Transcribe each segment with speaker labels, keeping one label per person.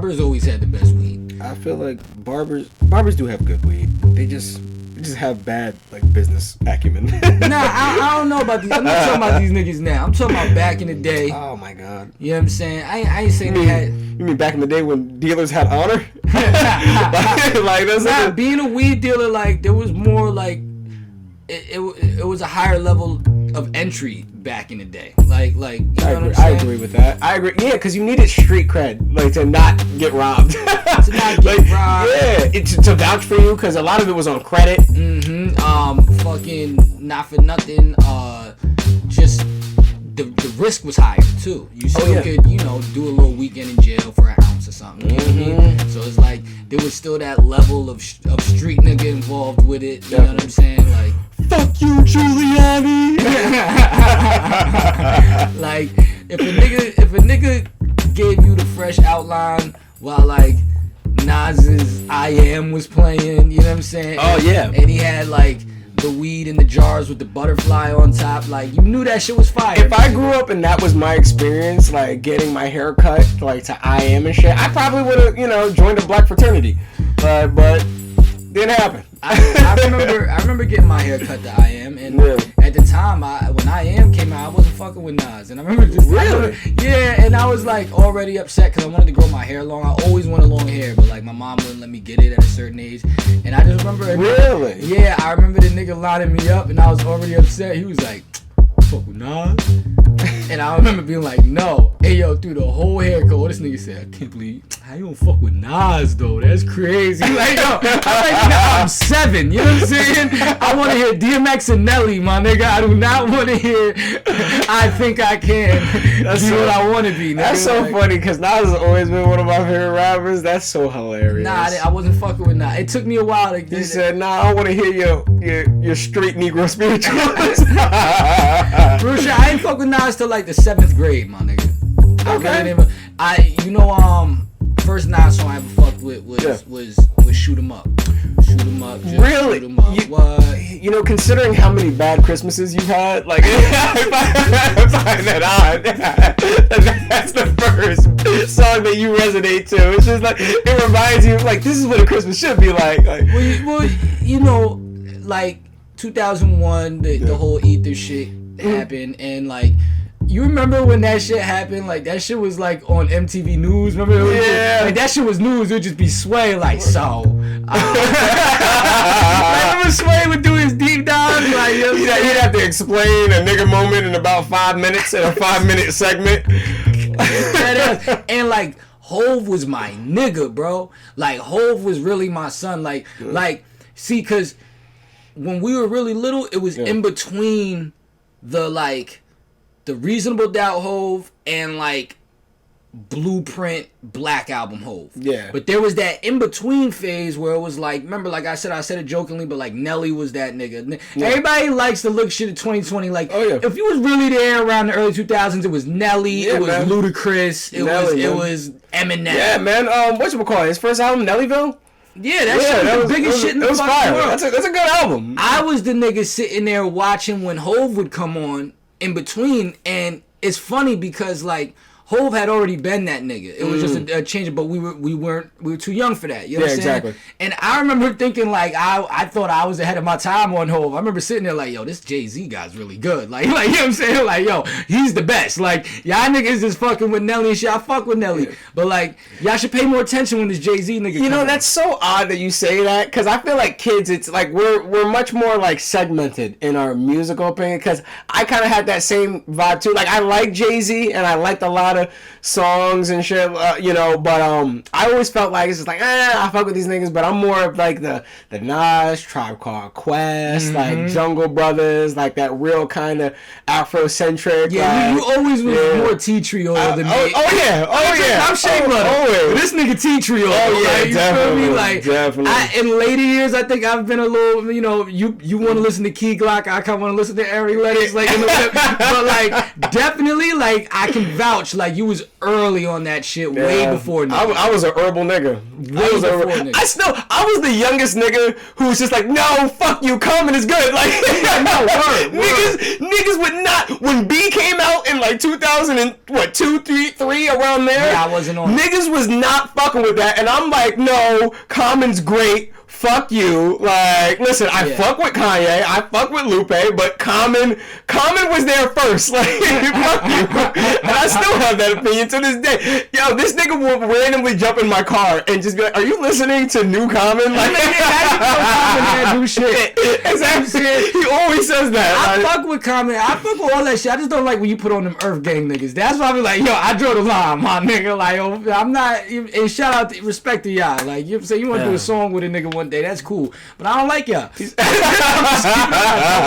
Speaker 1: barbers always had the best weed.
Speaker 2: I feel like barbers do have good weed. They just have bad like business acumen.
Speaker 1: I don't know about these. I'm not talking about these niggas now. I'm talking about back in the day.
Speaker 2: Oh my god.
Speaker 1: You know what I'm saying? I ain't saying they had.
Speaker 2: You mean back in the day when dealers had honor?
Speaker 1: Like that's not being a weed dealer. Like there was more like it was a higher level of entry back in the day. Like you know what I'm saying?
Speaker 2: I agree with that. I agree. Yeah, because you needed street cred, like to not get robbed.
Speaker 1: To not get robbed.
Speaker 2: Yeah, to vouch for you, because a lot of it was on credit.
Speaker 1: Fucking not for nothing. Just the risk was higher too. You still could do a little weekend in jail for an ounce or something. You know what I mean? So it's like there was still that level of street nigga involved with it. You know what I'm saying? Like.
Speaker 2: Fuck you, Giuliani.
Speaker 1: Like if a nigga gave you the fresh outline while like Nas's I Am was playing, you know what I'm saying?
Speaker 2: Oh yeah.
Speaker 1: And he had like the weed in the jars with the butterfly on top, like you knew that shit was fire.
Speaker 2: If I grew up and that was my experience, like getting my hair cut like to I Am and shit, I probably would have joined a black fraternity. But didn't happen.
Speaker 1: I remember getting my hair cut to I Am, and at the time when I Am came out, I wasn't fucking with Nas, and I remember and I was like already upset because I wanted to grow my hair long. I always wanted long hair, but like my mom wouldn't let me get it at a certain age, and I just remember I remember the nigga lining me up, and I was already upset. He was like, "Fuck with Nas." And I remember being like, no. Hey, yo, through the whole hair code, this nigga said, I can't believe, how you don't fuck with Nas, though? That's crazy. Like, yo, I'm 7, you know what I'm saying? I want to hear DMX and Nelly, my nigga. I do not want to hear I Think I Can be what I want to be, nigga.
Speaker 2: That's so funny, because Nas has always been one of my favorite rappers. That's so hilarious.
Speaker 1: Nah, I wasn't fucking with Nas. It took me a while to get
Speaker 2: He said, nah, I want to hear your straight Negro spirituals.
Speaker 1: Real shit, I ain't fuck with Nas till like the 7th grade, my nigga. First Nas song I ever fucked with was Shoot 'Em Up. Shoot 'Em Up.
Speaker 2: Really?
Speaker 1: Shoot 'Em Up. What?
Speaker 2: Considering how many bad Christmases you've had, like, I find that odd. That's the first song that you resonate to. It's just like, it reminds you, like, this is what a Christmas should be like.
Speaker 1: Like 2001, the whole Ether shit happened, and like, you remember when that shit happened? Like, that shit was like on MTV News. Remember? Like, that shit was news. It would just be Sway, like, so. Remember Sway would do his deep dive? Like,
Speaker 2: he'd have to explain a nigga moment in about 5 minutes in a 5-minute segment.
Speaker 1: And like, Hove was my nigga, bro. Like, Hove was really my son. Like, see, because when we were really little, it was in between the Reasonable Doubt Hove and like Blueprint Black Album Hove.
Speaker 2: Yeah.
Speaker 1: But there was that in between phase where it was like, remember, like I said it jokingly, but like Nelly was that nigga. Yeah. Everybody likes to look shit at 2020. Like, if you was really there around the early 2000s, it was Nelly, it was Ludacris, it was Eminem.
Speaker 2: Yeah, man. Whatchamacallit? His first album, Nellyville?
Speaker 1: Yeah, that was the biggest shit in the fucking world.
Speaker 2: That's a good album.
Speaker 1: I was the nigga sitting there watching when Hove would come on in between, and it's funny because like Hove had already been that nigga. It was just a change, but we were too young for that. You know what I'm saying? Exactly. And I remember thinking like I thought I was ahead of my time on Hove. I remember sitting there like, yo, this Jay-Z guy's really good. Like you know what I'm saying? Like, yo, he's the best. Like, y'all niggas is fucking with Nelly and shit. I fuck with Nelly. Yeah. But like, y'all should pay more attention when this Jay-Z nigga
Speaker 2: You know, that's so odd that you say that, because I feel like kids, it's like we're much more like segmented in our musical opinion, because I kind of had that same vibe too. Like, I like Jay-Z and I liked a lot of songs and shit, but I always felt like it's just like, I fuck with these niggas, but I'm more of like the Nas, Tribe Called Quest, like Jungle Brothers, like that real kind of Afrocentric.
Speaker 1: Yeah, you always was more T Trio than me. I'm Shea Butter. This nigga T Trio.
Speaker 2: Oh yeah,
Speaker 1: like, you
Speaker 2: definitely.
Speaker 1: Feel me? Like,
Speaker 2: definitely.
Speaker 1: In later years, I think I've been a little, you want to listen to Key Glock, I kind of want to listen to Ari Lennox, like, but like, definitely, like, I can vouch, like, you was early on that shit way before nigga.
Speaker 2: I was a herbal nigga. I was the youngest nigga who was just like, no, fuck you, Common is good. Like, niggas would not, when B came out in like 2002, 3 around there.
Speaker 1: Yeah, I wasn't on
Speaker 2: Niggas was not fucking with that. And I'm like, no, Common's great. Fuck you. Like, listen, I fuck with Kanye. I fuck with Lupe, but Common was there first. Like, fuck you. And I still have that opinion to this day. Yo, this nigga will randomly jump in my car and just be like, are you listening to new Common? Like,
Speaker 1: new shit.
Speaker 2: Exactly. He always says that.
Speaker 1: I fuck with Common. I fuck with all that shit. I just don't like when you put on them Earth Gang niggas. That's why I be like, yo, I draw the line, my nigga. Like, yo, I'm not. And shout out, respect to y'all. Like, you say you want to do a song with a nigga one day, that's cool. But I don't like y'all. I don't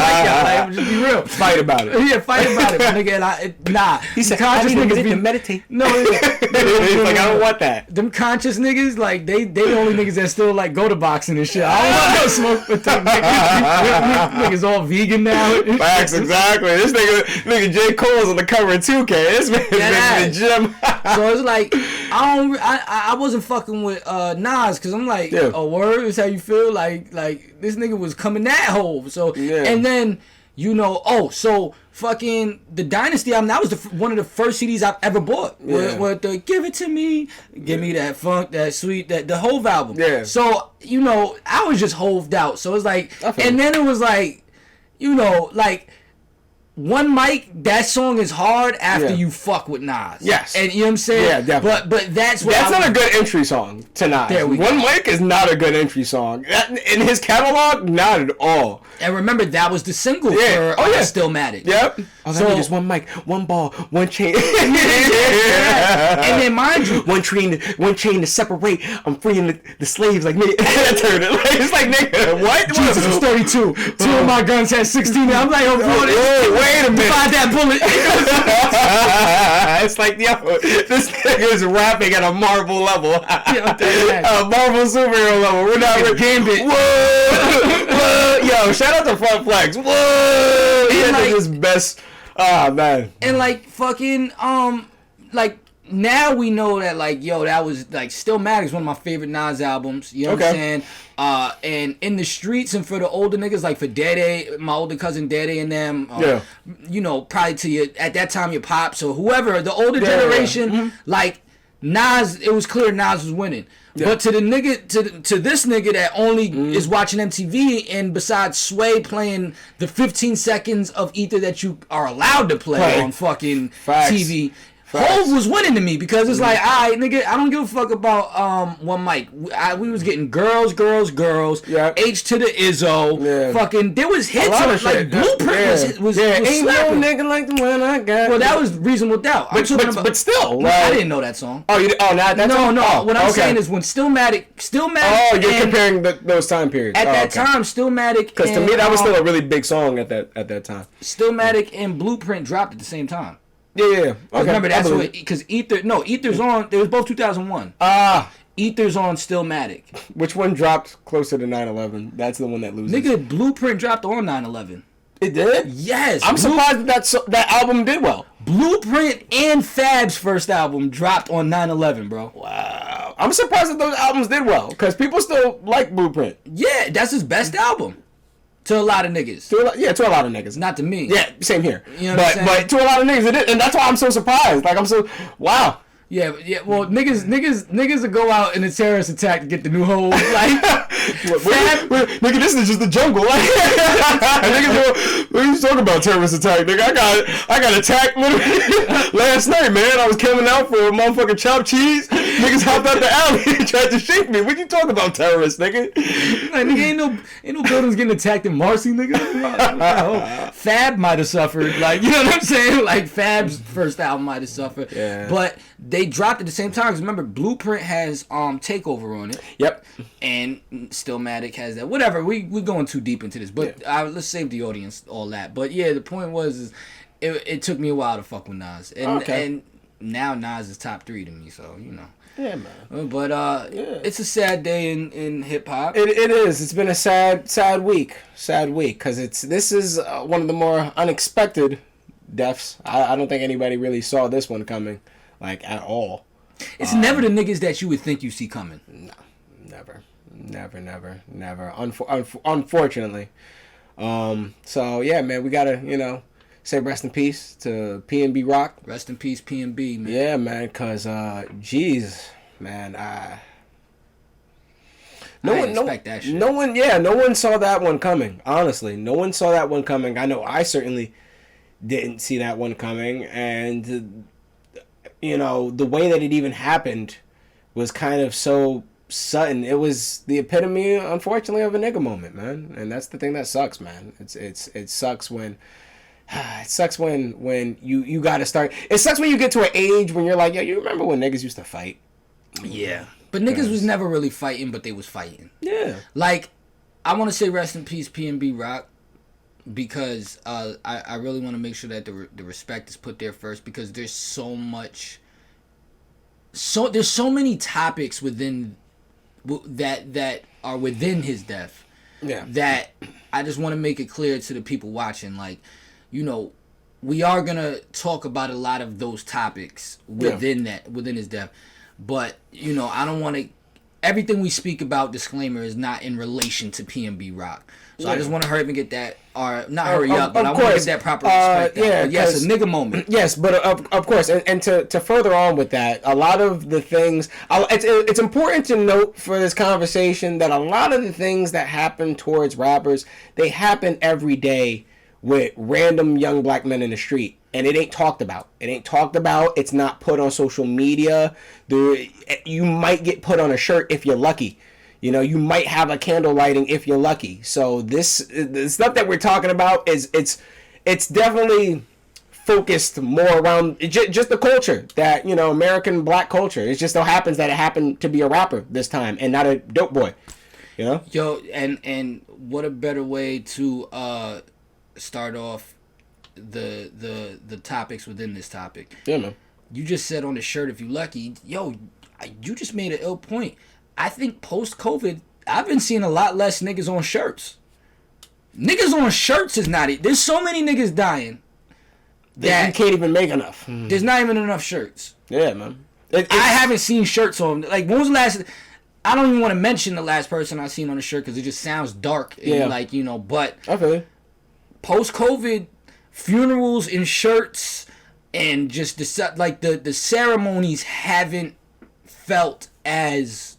Speaker 1: like y'all. Like, I'm just be real.
Speaker 2: Fight about it.
Speaker 1: Yeah, fight about it, my nigga. And nah.
Speaker 2: He said, conscious niggas be meditate.
Speaker 1: No,
Speaker 2: he's like, I don't want that.
Speaker 1: Them conscious niggas, like, they the only niggas that still like go to boxing and shit. I don't want no smoke with them niggas. All vegan now.
Speaker 2: Facts, exactly. This nigga J. Cole's on the cover of 2K. This man's been in the gym.
Speaker 1: So it's like I wasn't fucking with Nas because I'm like, a word is how you feel. Like this nigga was coming that hole. So and then so fucking the Dynasty album, that was one of the first CDs I've ever bought. With the Give It To Me, Give Me That Funk, That Sweet, that the Hove album.
Speaker 2: Yeah.
Speaker 1: So I was just hoved out. So it's like, and then it was like, like. One Mic, that song is hard after you fuck with Nas.
Speaker 2: Yes.
Speaker 1: And you know what I'm saying?
Speaker 2: Yeah, definitely.
Speaker 1: But that's what
Speaker 2: not a good entry song to Nas. One Mic is not a good entry song. In his catalog, not at all.
Speaker 1: And remember, that was the single for Stillmatic.
Speaker 2: Yep. So just one mic, one ball, one chain.
Speaker 1: And then mind you,
Speaker 2: one chain to separate. I'm freeing the slaves like me. It's like, nigga, what?
Speaker 1: Jesus was 32. Two of my guns had 16. I'm like, oh,
Speaker 2: wait a minute.
Speaker 1: Find that bullet.
Speaker 2: It's like, yo, this nigga is rapping at a Marvel level. A Marvel superhero level. We're not with
Speaker 1: Gambit.
Speaker 2: Whoa. Yo, shout out to Front Flex. Whoa. That is his best. Ah, man.
Speaker 1: And like fucking like now we know that like that was like Stillmatic is one of my favorite Nas albums. You know what I'm saying? And In the Streets, and for the older niggas like for Dede, my older cousin Dede and them, probably to your at that time your pops or whoever, the older generation, like Nas, it was clear Nas was winning. Yeah. But to the nigga, to this nigga that only is watching MTV and besides Sway playing the 15 seconds of Ether that you are allowed to play on fucking TV, Hove was winning to me because it's like, all right, nigga, I don't give a fuck about One Mic. We was getting girls, H to the Izzo, fucking. There was hits like Blueprint was
Speaker 2: ain't no nigga like the one I got.
Speaker 1: Well, that was Reasonable Doubt.
Speaker 2: But still,
Speaker 1: I didn't know that song.
Speaker 2: Oh, you? Oh, not that song.
Speaker 1: No. What I'm saying is when Stillmatic.
Speaker 2: Oh, you're comparing those time periods.
Speaker 1: At that time, Stillmatic.
Speaker 2: Because to me, that was still a really big song at that time.
Speaker 1: Stillmatic and Blueprint dropped at the same time.
Speaker 2: Yeah. Okay.
Speaker 1: Remember, that's what, because Ether's on, it was both 2001. Ether's on Stillmatic.
Speaker 2: Which one dropped closer to 9/11? That's the one that loses.
Speaker 1: Nigga, Blueprint dropped on 9/11.
Speaker 2: It did?
Speaker 1: Yes.
Speaker 2: I'm surprised that album did well.
Speaker 1: Blueprint and Fab's first album dropped on 9/11, bro.
Speaker 2: Wow. I'm surprised that those albums did well, because people still like Blueprint.
Speaker 1: Yeah, that's his best album. To a lot of niggas.
Speaker 2: To a lot of niggas.
Speaker 1: Not to me.
Speaker 2: Yeah, same here.
Speaker 1: You know what I'm saying?
Speaker 2: But to a lot of niggas it is, and that's why I'm so surprised. Like, I'm so, wow.
Speaker 1: Yeah. Well, niggas will go out in a terrorist attack to get the new hole. Like,
Speaker 2: nigga, this is just the jungle. Like, niggas go, what are you talking about, terrorist attack, nigga? I got attacked literally last night, man. I was coming out for a motherfucking chopped cheese. Niggas hopped out the alley and tried to shake me. What you talking about, terrorist, nigga?
Speaker 1: Like, nigga, ain't no buildings getting attacked in Marcy, nigga. Fab might have suffered. Like, you know what I'm saying? Like, Fab's first album might have suffered. Yeah. But they dropped at the same time. Because remember, Blueprint has Takeover on it.
Speaker 2: Yep.
Speaker 1: And Stillmatic has that. Whatever. We're going too deep into this. But let's save the audience all that. But yeah, the point was it took me a while to fuck with Nas. And now Nas is top 3 to me. So, you know.
Speaker 2: Yeah, man.
Speaker 1: But it's a sad day in hip hop.
Speaker 2: It is. It's been a sad week. Sad week. Because this is one of the more unexpected deaths. I don't think anybody really saw this one coming. Like, at all.
Speaker 1: It's never the niggas that you would think you see coming.
Speaker 2: No, never. Unfortunately. So, yeah, man, we gotta, say rest in peace to P&B Rock.
Speaker 1: Rest in peace, P&B, man.
Speaker 2: Yeah, man, because, geez, Man,
Speaker 1: No
Speaker 2: one saw that one coming. Honestly, no one saw that one coming. I know I certainly didn't see that one coming, and the way that it even happened was kind of so sudden. It was the epitome, unfortunately, of a nigga moment, man. And that's the thing that sucks, man. It sucks when. It sucks when you got to start. It sucks when you get to an age when you're like, yo, you remember when niggas used to fight?
Speaker 1: Yeah. But niggas was never really fighting, but they was fighting.
Speaker 2: Yeah.
Speaker 1: Like, I want to say rest in peace PNB Rock, because I really want to make sure that the respect is put there first, because there's there's so many topics within that are within his death.
Speaker 2: Yeah.
Speaker 1: That I just want to make it clear to the people watching, like, we are gonna talk about a lot of those topics within his death, but I don't want to. Everything we speak about, disclaimer, is not in relation to PNB Rock. So I just want to hurry up and get that, or not hurry up, but I want to get that proper respect. Yes, a nigga moment.
Speaker 2: Yes, but of course, and to further on with that, a lot of the things, it's important to note for this conversation that a lot of the things that happen towards rappers, they happen every day with random young black men in the street, and it ain't talked about. It's not put on social media. You might get put on a shirt if you're lucky. You might have a candle lighting if you're lucky. So the stuff that we're talking about it's definitely focused more around just the culture that American black culture. It just so happens that it happened to be a rapper this time and not a dope boy.
Speaker 1: Yo, and what a better way to start off the topics within this topic.
Speaker 2: Yeah, man.
Speaker 1: You just said on the shirt if you lucky. Yo, you just made an ill point. I think post-COVID, I've been seeing a lot less niggas on shirts. Niggas on shirts is not it. There's so many niggas dying
Speaker 2: that you can't even make enough.
Speaker 1: There's not even enough shirts.
Speaker 2: Yeah, man.
Speaker 1: I haven't seen shirts on. Like, when was the last... I don't even want to mention the last person I seen on the shirt because it just sounds dark. And but...
Speaker 2: Okay.
Speaker 1: Post-COVID, funerals in shirts and just the ceremonies haven't felt as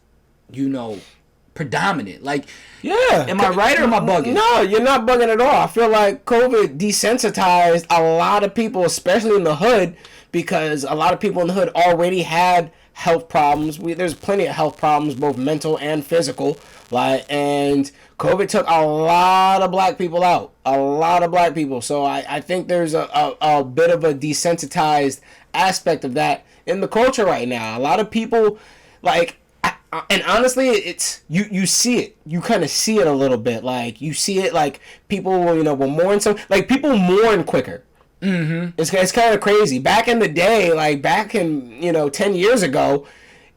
Speaker 1: predominant. Like,
Speaker 2: yeah,
Speaker 1: am I right or am I bugging?
Speaker 2: No, you're not bugging at all. I feel like COVID desensitized a lot of people, especially in the hood, because a lot of people in the hood already had health problems. There's plenty of health problems, both mental and physical. And COVID took a lot of black people out. A lot of black people. So I think there's a bit of a desensitized aspect of that in the culture right now. A lot of people, and honestly, it's you see it. You kind of see it a little bit. Like, you see it, like, people will mourn people mourn quicker. Mm-hmm. It's kind of crazy. Back in the day, 10 years ago,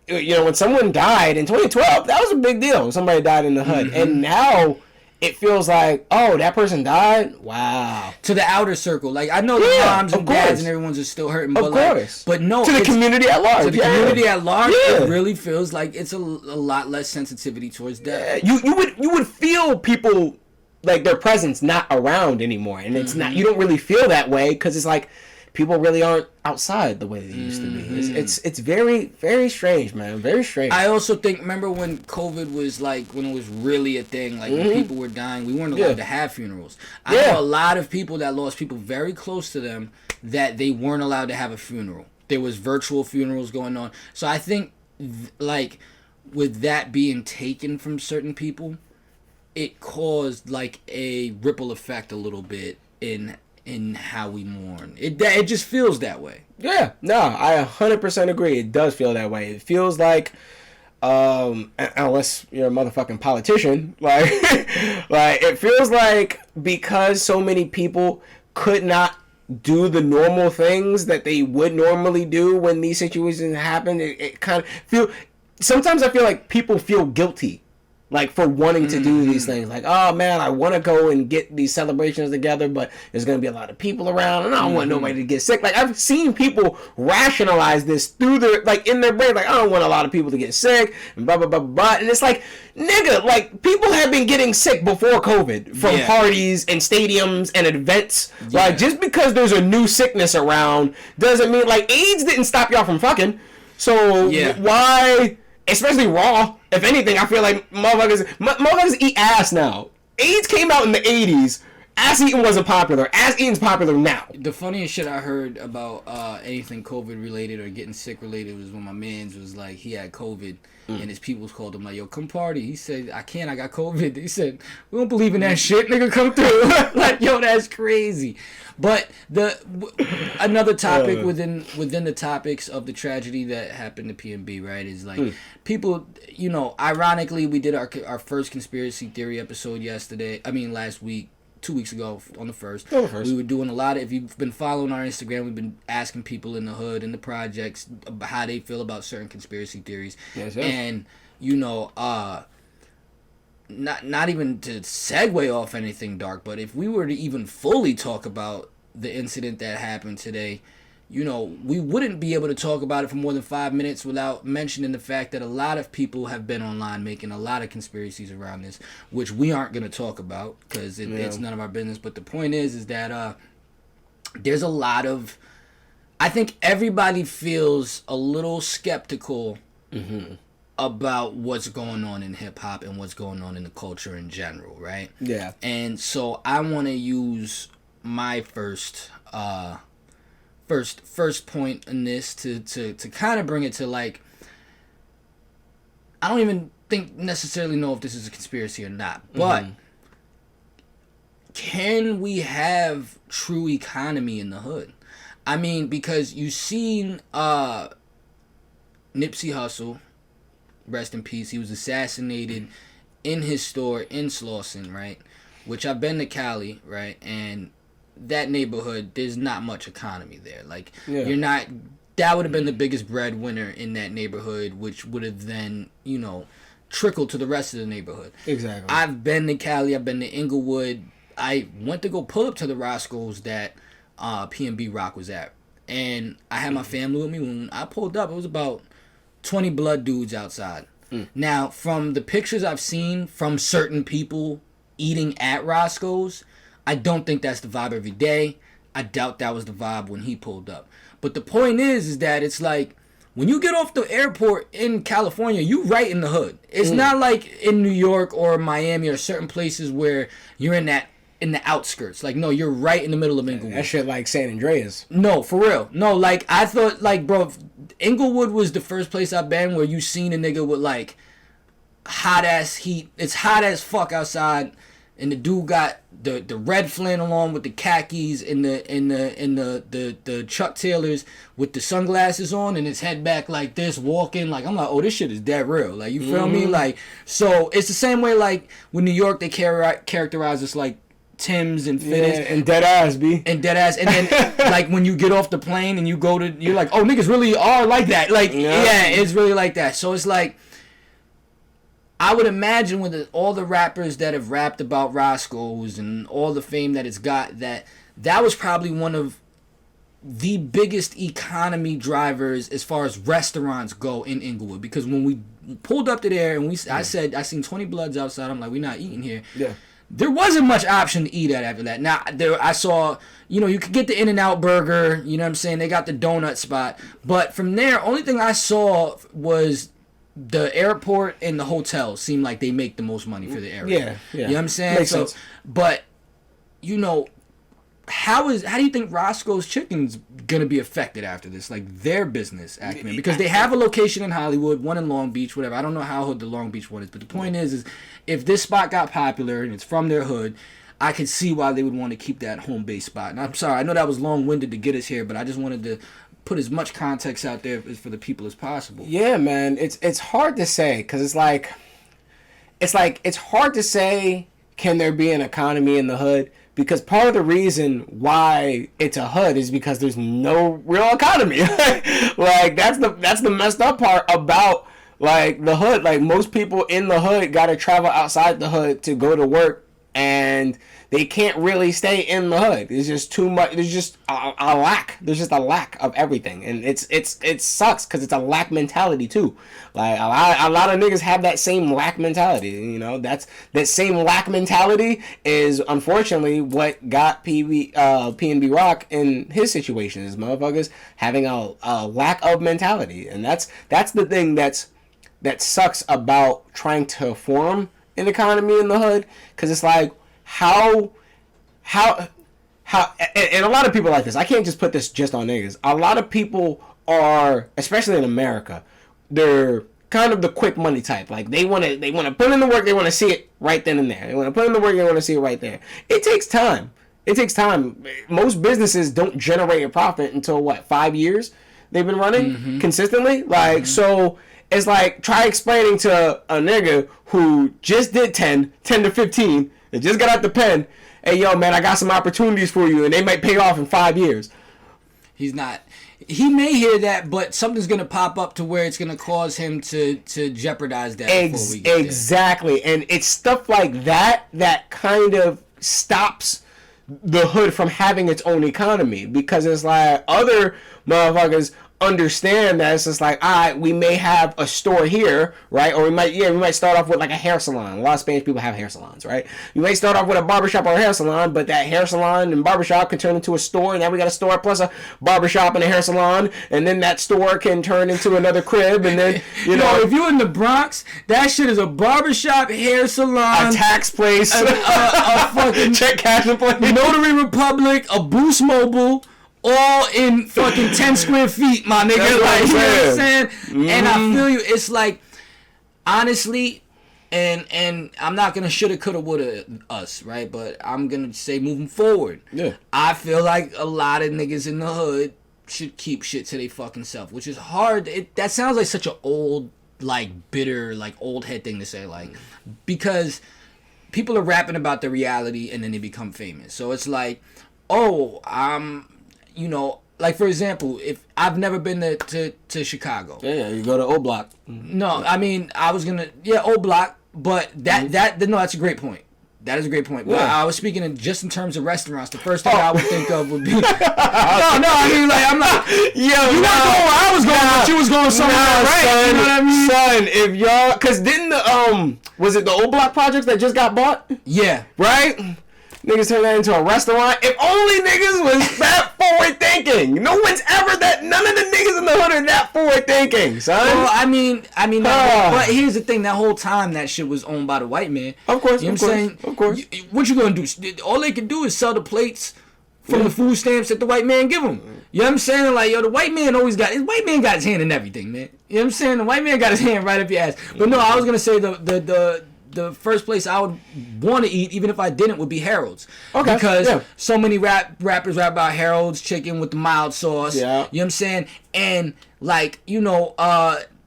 Speaker 2: when someone died in 2012, that was a big deal. Somebody died in the hood. Mm-hmm. And now it feels like, oh, that person died? Wow.
Speaker 1: To the outer circle. Like, I know the moms and dads and everyone's are still hurting.
Speaker 2: Of course.
Speaker 1: But no.
Speaker 2: To the community at large.
Speaker 1: To the community at large, it really feels like it's a lot less sensitivity towards death.
Speaker 2: Yeah. You would feel people, like, their presence not around anymore. And it's not, you don't really feel that way because it's like, people really aren't outside the way they used to be. It's very, very strange, man. Very strange.
Speaker 1: I also think, remember when COVID was when it was really a thing, when people were dying, we weren't allowed to have funerals. I know a lot of people that lost people very close to them that they weren't allowed to have a funeral. There was virtual funerals going on. So I think, with that being taken from certain people, it caused a ripple effect a little bit in how we mourn. It just feels that way.
Speaker 2: Yeah, no, I 100% agree. It does feel that way. It feels like, unless you're a motherfucking politician, it feels like because so many people could not do the normal things that they would normally do when these situations happen, it kind of sometimes I feel like people feel guilty for wanting to do these things. Oh, man, I want to go and get these celebrations together, but there's going to be a lot of people around, and I don't want nobody to get sick. I've seen people rationalize this through their, in their brain, I don't want a lot of people to get sick, and blah, blah, blah, blah. And it's nigga, people have been getting sick before COVID from parties and stadiums and events. Yeah. Just because there's a new sickness around doesn't mean, AIDS didn't stop y'all from fucking. So why, especially Raw? If anything, I feel like motherfuckers eat ass now. AIDS came out in the 80s. Ass eating wasn't popular. Ass eating's popular now.
Speaker 1: The funniest shit I heard about anything COVID related or getting sick related was when my mans was like, he had COVID and his peoples called him like, yo, come party. He said, I got COVID. He said, we don't believe in that shit, nigga, come through. Like, yo, that's crazy. But another topic within the topics of the tragedy that happened to PNB, right, is like people, you know, ironically, we did our first conspiracy theory episode last week. 2 weeks ago on the 1st. We were doing a lot of, if you've been following our Instagram, we've been asking people in the hood, in the projects, about how they feel about certain conspiracy theories. Yes. And, you know, not even to segue off anything dark, but if we were to even fully talk about the incident that happened today, you know, we wouldn't be able to talk about it for more than 5 minutes without mentioning the fact that a lot of people have been online making a lot of conspiracies around this, which we aren't going to talk about because it's none of our business. But the point is that there's a lot of, I think everybody feels a little skeptical about what's going on in hip hop and what's going on in the culture in general, right? Yeah. And so I want to use my first point in this to kind of bring it to, like, I don't even necessarily know if this is a conspiracy or not, but can we have true economy in the hood? I mean, because you've seen Nipsey Hussle, rest in peace, he was assassinated in his store in Slauson, right? Which I've been to Cali, right? And that neighborhood, there's not much economy there. Like, you're not, that would have been the biggest breadwinner in that neighborhood, which would have then, you know, trickled to the rest of the neighborhood. Exactly. I've been to Cali, I've been to Inglewood. I went to go pull up to the Roscoe's that PNB Rock was at. And I had my family with me. When I pulled up, it was about 20 blood dudes outside. Now, from the pictures I've seen from certain people eating at Roscoe's, I don't think that's the vibe every day. I doubt that was the vibe when he pulled up. But the point is that it's like, when you get off the airport in California, you right in the hood. It's not like in New York or Miami or certain places where you're in the outskirts. Like, no, you're right in the middle of Inglewood.
Speaker 2: That shit like San Andreas.
Speaker 1: No, for real. No, like, I thought, like, bro, Inglewood was the first place I've been where you seen a nigga with, like, hot ass heat. It's hot as fuck outside. And the dude got the red flannel on with the khakis and the Chuck Taylors with the sunglasses on and his head back like this, walking. Like, I'm like, oh, this shit is dead real. Like, you feel me? Like, so it's the same way, like, with New York, they characterize us like Timbs and fitteds.
Speaker 2: Yeah, and dead ass, B.
Speaker 1: And dead ass. And then, like, when you get off the plane and you go to, you're like, oh, niggas really are like that. Like, yeah, it's really like that. So it's like, I would imagine with all the rappers that have rapped about Roscoe's and all the fame that it's got, that was probably one of the biggest economy drivers as far as restaurants go in Inglewood. Because when we pulled up to there and I said, I seen 20 bloods outside, I'm like, we're not eating here. Yeah. There wasn't much option to eat at after that. Now, I saw, you know, you could get the In-N-Out burger, you know what I'm saying? They got the donut spot. But from there, only thing I saw was the airport and the hotel seem like they make the most money for the area. Yeah. You know what I'm saying?
Speaker 2: Makes sense.
Speaker 1: But, you know, how do you think Roscoe's Chicken's gonna be affected after this? Like, their business acumen, because they have a location in Hollywood, one in Long Beach, whatever. I don't know how the Long Beach one is, but the point is if this spot got popular and it's from their hood, I could see why they would want to keep that home base spot. And I'm sorry, I know that was long-winded to get us here, but I just wanted to put as much context out there for the people as possible.
Speaker 2: Yeah, man, it's hard to say, because it's hard to say, can there be an economy in the hood? Because part of the reason why it's a hood is because there's no real economy. Like, that's the messed up part about, like, the hood. Like, most people in the hood gotta travel outside the hood to go to work and they can't really stay in the hood. There's just too much. There's just a lack. There's just a lack of everything, and it sucks because it's a lack mentality too. Like a lot of niggas have that same lack mentality. You know, that same lack mentality is unfortunately what got PNB Rock in his situation. Is motherfuckers having a lack of mentality, and that's the thing that sucks about trying to form an economy in the hood, because it's like how and a lot of people like this. I can't just put this just on niggas. A lot of people are, especially in America, they're kind of the quick money type. Like they want to put in the work, they want to see it right then and there. They want to put in the work, they want to see it right there. It takes time. Most businesses don't generate a profit until 5 years they've been running consistently. Like so. It's like, try explaining to a nigga who just did 10 to 15, and just got out the pen, hey, yo, man, I got some opportunities for you, and they might pay off in 5 years.
Speaker 1: He may hear that, but something's going to pop up to where it's going to cause him to jeopardize that before we get
Speaker 2: exactly. There. And it's stuff like that kind of stops the hood from having its own economy, because it's like other motherfuckers understand that it's just like, all right, we may have a store here, right? Or we might start off with like a hair salon. A lot of Spanish people have hair salons, right? You may start off with a barbershop or a hair salon, but that hair salon and barbershop can turn into a store, and now we got a store plus a barbershop and a hair salon, and then that store can turn into another crib, and then you know,
Speaker 1: if you're in the Bronx, that shit is a barbershop, hair salon,
Speaker 2: a tax place,
Speaker 1: a fucking
Speaker 2: check cashing place,
Speaker 1: Notary Republic, a Boost Mobile. All in fucking 10 square feet, my nigga.
Speaker 2: That's
Speaker 1: like, you know what I'm saying?
Speaker 2: Mm-hmm.
Speaker 1: And I feel you. It's like, honestly, and I'm not gonna shoulda, coulda, woulda us, right? But I'm gonna say moving forward.
Speaker 2: Yeah.
Speaker 1: I feel like a lot of niggas in the hood should keep shit to their fucking self, which is hard. That sounds like such an old, like bitter, like old head thing to say, like, because people are rapping about the reality and then they become famous. So it's like, you know, like for example, if I've never been to Chicago.
Speaker 2: Yeah, you go to O Block.
Speaker 1: No, I mean I was gonna O Block, but that's a great point. That is a great point. But I was speaking just in terms of restaurants. The first thing I would think of would be I mean like I'm like you weren't going where I was going, but you was going somewhere right.
Speaker 2: Son,
Speaker 1: you know what I mean?
Speaker 2: Son, if y'all, cause didn't the was it the O Block projects that just got bought?
Speaker 1: Yeah.
Speaker 2: Right? Niggas turned that into a restaurant. If only niggas was that forward thinking. None of the niggas in the hood are that forward thinking, son.
Speaker 1: Well, I mean, but here's the thing: that whole time that shit was owned by the white man.
Speaker 2: Of course,
Speaker 1: you know what I'm saying?
Speaker 2: Of course.
Speaker 1: What you gonna do? All they can do is sell the plates from the food stamps that the white man give them. You know what I'm saying? Like, yo, the white man got his hand in everything, man. You know what I'm saying? The white man got his hand right up your ass. But no, I was gonna say the first place I would want to eat, even if I didn't, would be Harold's. Okay. Because so many rappers rap about Harold's chicken with the mild sauce. Yeah. You know what I'm saying? And like, you know,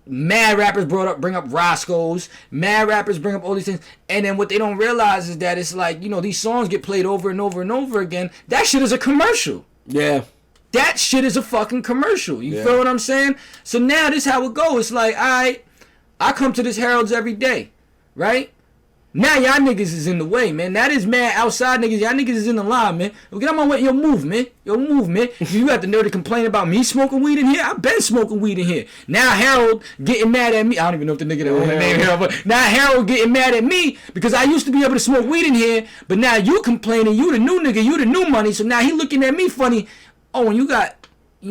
Speaker 1: mad rappers bring up Roscoe's. Mad rappers bring up all these things. And then what they don't realize is that it's like, you know, these songs get played over and over and over again. That shit is a commercial.
Speaker 2: Yeah.
Speaker 1: That shit is a fucking commercial. You feel what I'm saying? So now this is how it goes. It's like, I come to this Harold's every day. Right? Now y'all niggas is in the way, man. That is mad outside niggas. Y'all niggas is in the line, man. Get out my way. Yo, move, man. You got the nerve to complain about me smoking weed in here? I've been smoking weed in here. Now Harold getting mad at me. I don't even know if the nigga that own the name Harold, but now Harold getting mad at me because I used to be able to smoke weed in here, but now you complaining. You the new nigga. You the new money. So now he looking at me funny. Oh, and you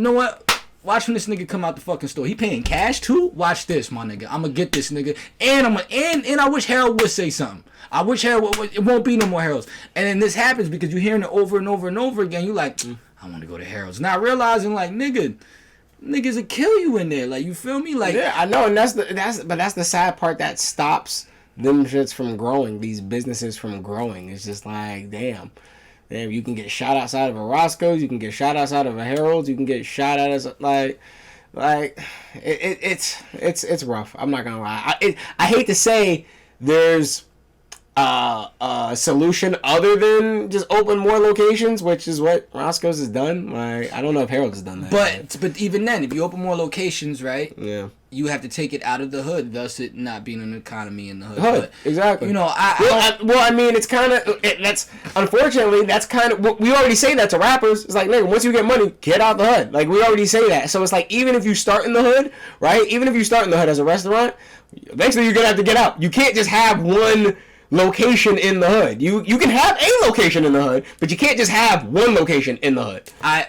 Speaker 1: know what? Watch when this nigga come out the fucking store. He paying cash too? Watch this, my nigga. I'ma get this nigga. And I wish Harold would say something. I wish Harold would, it won't be no more Harold's. And then this happens because you're hearing it over and over and over again. You like, I want to go to Harold's. Not realizing like, niggas will kill you in there. Like, you feel me? Like,
Speaker 2: yeah, I know, and that's the sad part that stops them shits from growing, these businesses from growing. It's just like, damn, you can get shot outside of a Roscoe's, you can get shot outside of a Harold's, you can get shot at as it's rough. I'm not gonna lie. I hate to say there's a solution other than just open more locations, which is what Roscoe's has done. Like, I don't know if Harold's has done that.
Speaker 1: But even then, if you open more locations, right?
Speaker 2: Yeah.
Speaker 1: you have to take it out of the hood, thus it not being an economy in the hood.
Speaker 2: But, exactly.
Speaker 1: You know,
Speaker 2: I mean, it's kind of that's unfortunately that's kind of we already say that to rappers. It's like, nigga, once you get money, get out the hood. Like we already say that. So it's like even if you start in the hood, right? Even if you start in the hood as a restaurant, eventually you're gonna have to get out. You can't just have one location in the hood. You can have a location in the hood, but you can't just have one location in the hood.
Speaker 1: I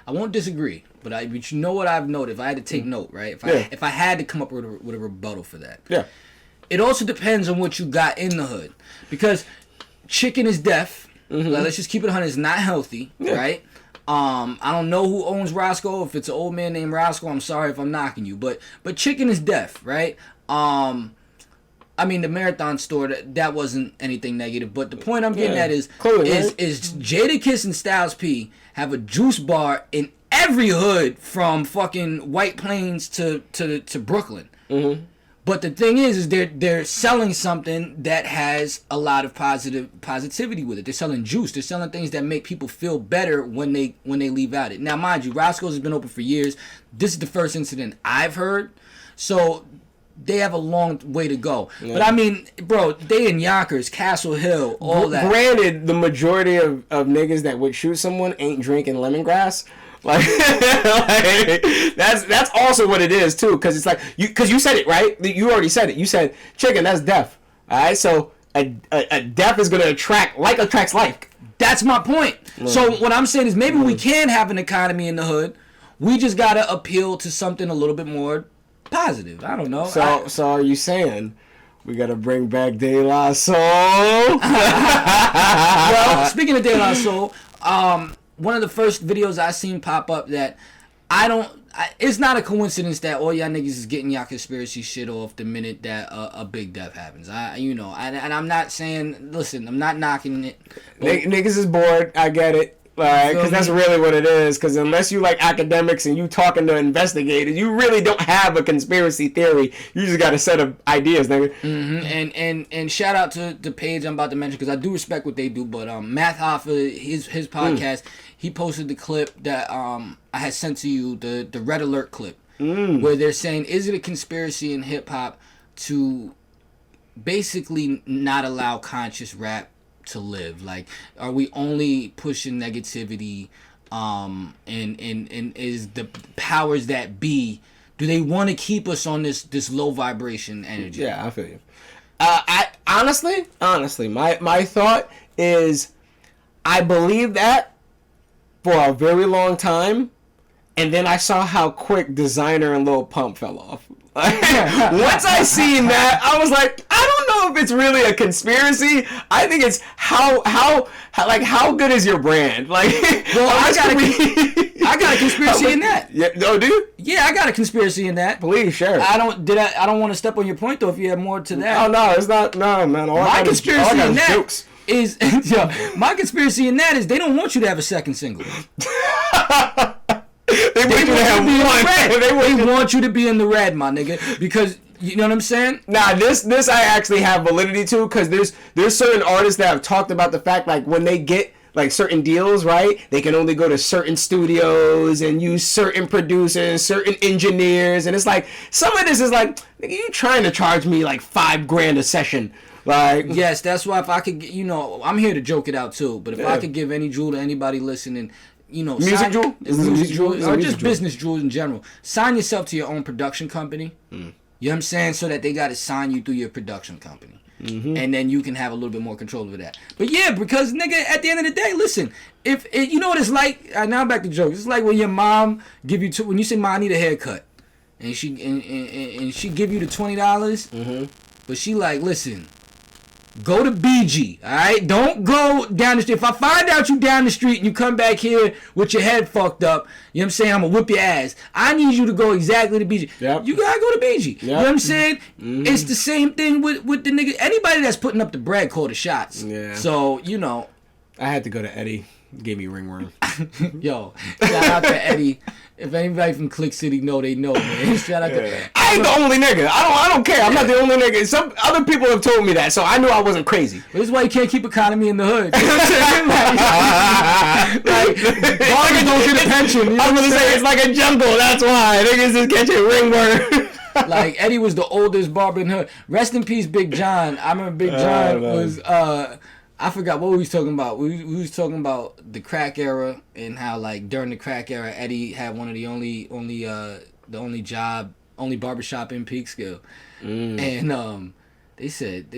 Speaker 1: won't disagree. But you know what I've noted? If I had to take note, right? If I had to come up with a rebuttal for that, it also depends on what you got in the hood, because chicken is deaf. Like, let's just keep it 100. It's not healthy, right? I don't know who owns Roscoe. If it's an old man named Roscoe, I'm sorry if I'm knocking you, but chicken is deaf, right? I mean, the Marathon store, that wasn't anything negative, but the point I'm getting at is Jadakiss and Styles P have a juice bar in every hood from fucking White Plains to Brooklyn. But the thing is they're selling something that has a lot of positivity with it. They're selling juice. They're selling things that make people feel better when they leave out it. Now, mind you, Roscoe's has been open for years. This is the first incident I've heard, so they have a long way to go. But I mean, bro, they in Yonkers, Castle Hill, all that.
Speaker 2: Granted, the majority of niggas that would shoot someone ain't drinking lemongrass. Like that's also what it is too, because it's like you said it right. You already said it. You said chicken. That's deaf. All right, so a deaf is gonna attracts like.
Speaker 1: That's my point. So what I'm saying is maybe we can have an economy in the hood. We just gotta appeal to something a little bit more positive. I don't know.
Speaker 2: So are you saying we gotta bring back De La Soul?
Speaker 1: Well, speaking of De La Soul, one of the first videos I seen pop up that it's not a coincidence that all y'all niggas is getting y'all conspiracy shit off the minute that a big death happens. And I'm not saying, listen, I'm not knocking it.
Speaker 2: Niggas is bored. I get it. Because that's really what it is. Because unless you like academics and you talking to investigators, you really don't have a conspiracy theory. You just got a set of ideas, nigga.
Speaker 1: And shout out to the page I'm about to mention, because I do respect what they do. But Math Hoffa, his podcast, he posted the clip that I had sent to you, the Red Alert clip, where they're saying, is it a conspiracy in hip hop to basically not allow conscious rap to live? Like, are we only pushing negativity, and is the powers that be, do they want to keep us on this low vibration energy?
Speaker 2: Yeah, I feel you. I honestly, my thought is, I believe that for a very long time, and then I saw how quick Designer and Lil Pump fell off. Once I seen that, I was like, I don't know if it's really a conspiracy. I think it's how good is your brand? Like, well,
Speaker 1: I got a conspiracy in that.
Speaker 2: Yeah, no, dude.
Speaker 1: Yeah, I got a conspiracy in that.
Speaker 2: Please share.
Speaker 1: I don't want to step on your point though. If you have more to that.
Speaker 2: Oh no, it's not. No, man.
Speaker 1: My conspiracy in that is my conspiracy in that is they don't want you to have a second single. They want you to be in the red, my nigga, because you know what I'm saying?
Speaker 2: Nah, this I actually have validity to, because there's certain artists that have talked about the fact, like, when they get like certain deals, right, they can only go to certain studios and use certain producers, certain engineers, and it's like some of this is like, nigga, you trying to charge me like $5,000 a session. Like,
Speaker 1: yes, that's why if I could, I'm here to joke it out too, but if I could give any jewel to anybody listening,
Speaker 2: music jewel?
Speaker 1: Or just business jewels in general. Sign yourself to your own production company. You know what I'm saying? So that they got to sign you through your production company. And then you can have a little bit more control over that. But yeah, because, nigga, at the end of the day, listen, if you know what it's like, now I'm back to jokes. It's like when your mom when you say, Mom, I need a haircut. And she give you the $20. But she like, listen, go to BG, alright? Don't go down the street. If I find out you down the street and you come back here with your head fucked up, you know what I'm saying? I'm gonna whip your ass. I need you to go exactly to BG.
Speaker 2: Yep.
Speaker 1: You gotta go to BG. Yep. You know what I'm saying? It's the same thing with the nigga. Anybody that's putting up the bread call the shots.
Speaker 2: Yeah.
Speaker 1: So,
Speaker 2: I had to go to Eddie. Gave me ringworm.
Speaker 1: Yo, shout out to Eddie. If anybody from Click City know, they know, man. Shout out to.
Speaker 2: I ain't the only nigga. I don't care. I'm not the only nigga. Some other people have told me that, so I knew I wasn't crazy.
Speaker 1: This is why you can't keep economy in the hood. You know what I'm saying? Like Bargain don't get a pension. You know
Speaker 2: I'm gonna say it's like a jungle. That's why niggas just catching ringworm.
Speaker 1: Like Eddie was the oldest barber in the hood. Rest in peace, Big John. I remember Big John was. I forgot what we was talking about. We was talking about the crack era and how like during the crack era, Eddie had one of the only barbershop in Peekskill, and they said,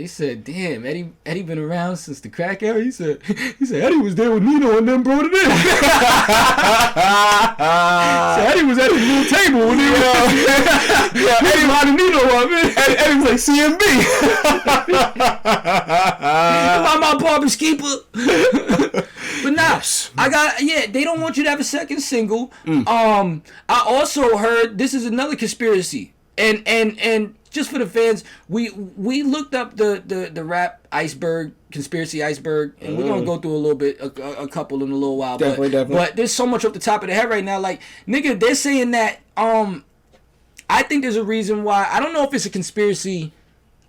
Speaker 1: damn, Eddie been around since the crack era. He said Eddie was there with Nino and them brought it in. So Eddie was at his little table when he was Eddie riding Nino up, man.
Speaker 2: Eddie was like CMB.
Speaker 1: My barber's keeper. But nah, they don't want you to have a second single. I also heard this is another conspiracy. And just for the fans, we looked up the rap conspiracy iceberg, and we're gonna go through a little bit, a couple in a little while.
Speaker 2: Definitely.
Speaker 1: But there's so much off the top of the head right now. Like, nigga, they're saying that I think there's a reason why. I don't know if it's a conspiracy.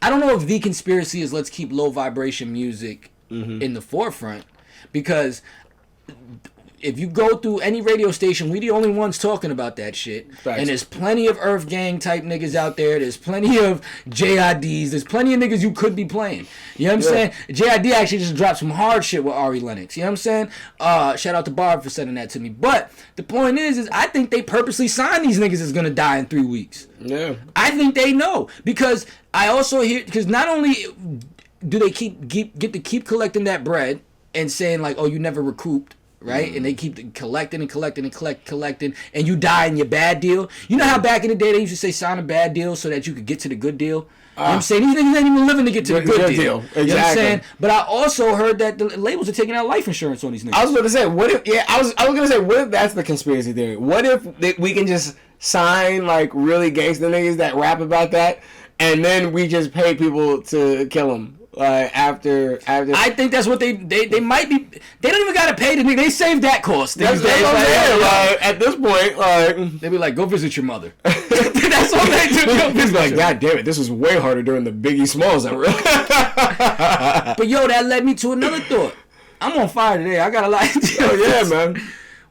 Speaker 1: I don't know if the conspiracy is let's keep low vibration music in the forefront, because if you go through any radio station, we the only ones talking about that shit. Facts. And there's plenty of Earth Gang type niggas out there. There's plenty of JIDs. There's plenty of niggas you could be playing. You know what I'm saying? JID actually just dropped some hard shit with Ari Lennox. You know what I'm saying? Shout out to Barb for sending that to me. But the point is I think they purposely signed these niggas that's gonna die in 3 weeks.
Speaker 2: Yeah.
Speaker 1: I think they know, because I also hear, because not only do they get to keep collecting that bread and saying like, oh, you never recouped. Right? And they keep collecting, and you die in your bad deal. You know how back in the day they used to say sign a bad deal so that you could get to the good deal? You know what I'm saying? These niggas ain't even living to get to the good deal.
Speaker 2: Exactly.
Speaker 1: You know what I'm saying? But I also heard that the labels are taking out life insurance on these niggas.
Speaker 2: I was going to say, what if that's the conspiracy theory? What if we can just sign like really gangster niggas that rap about that, and then we just pay people to kill them? After
Speaker 1: I think that's what they might be. They don't even gotta pay the nigga. They save that cost.
Speaker 2: That's what I'm saying. Like, at this point,
Speaker 1: they be like, go visit your mother. That's all they do.
Speaker 2: He's like, God damn it, this was way harder during the Biggie Smalls era.
Speaker 1: But yo, that led me to another thought. I'm on fire today. I got a lot.
Speaker 2: Oh yeah, man.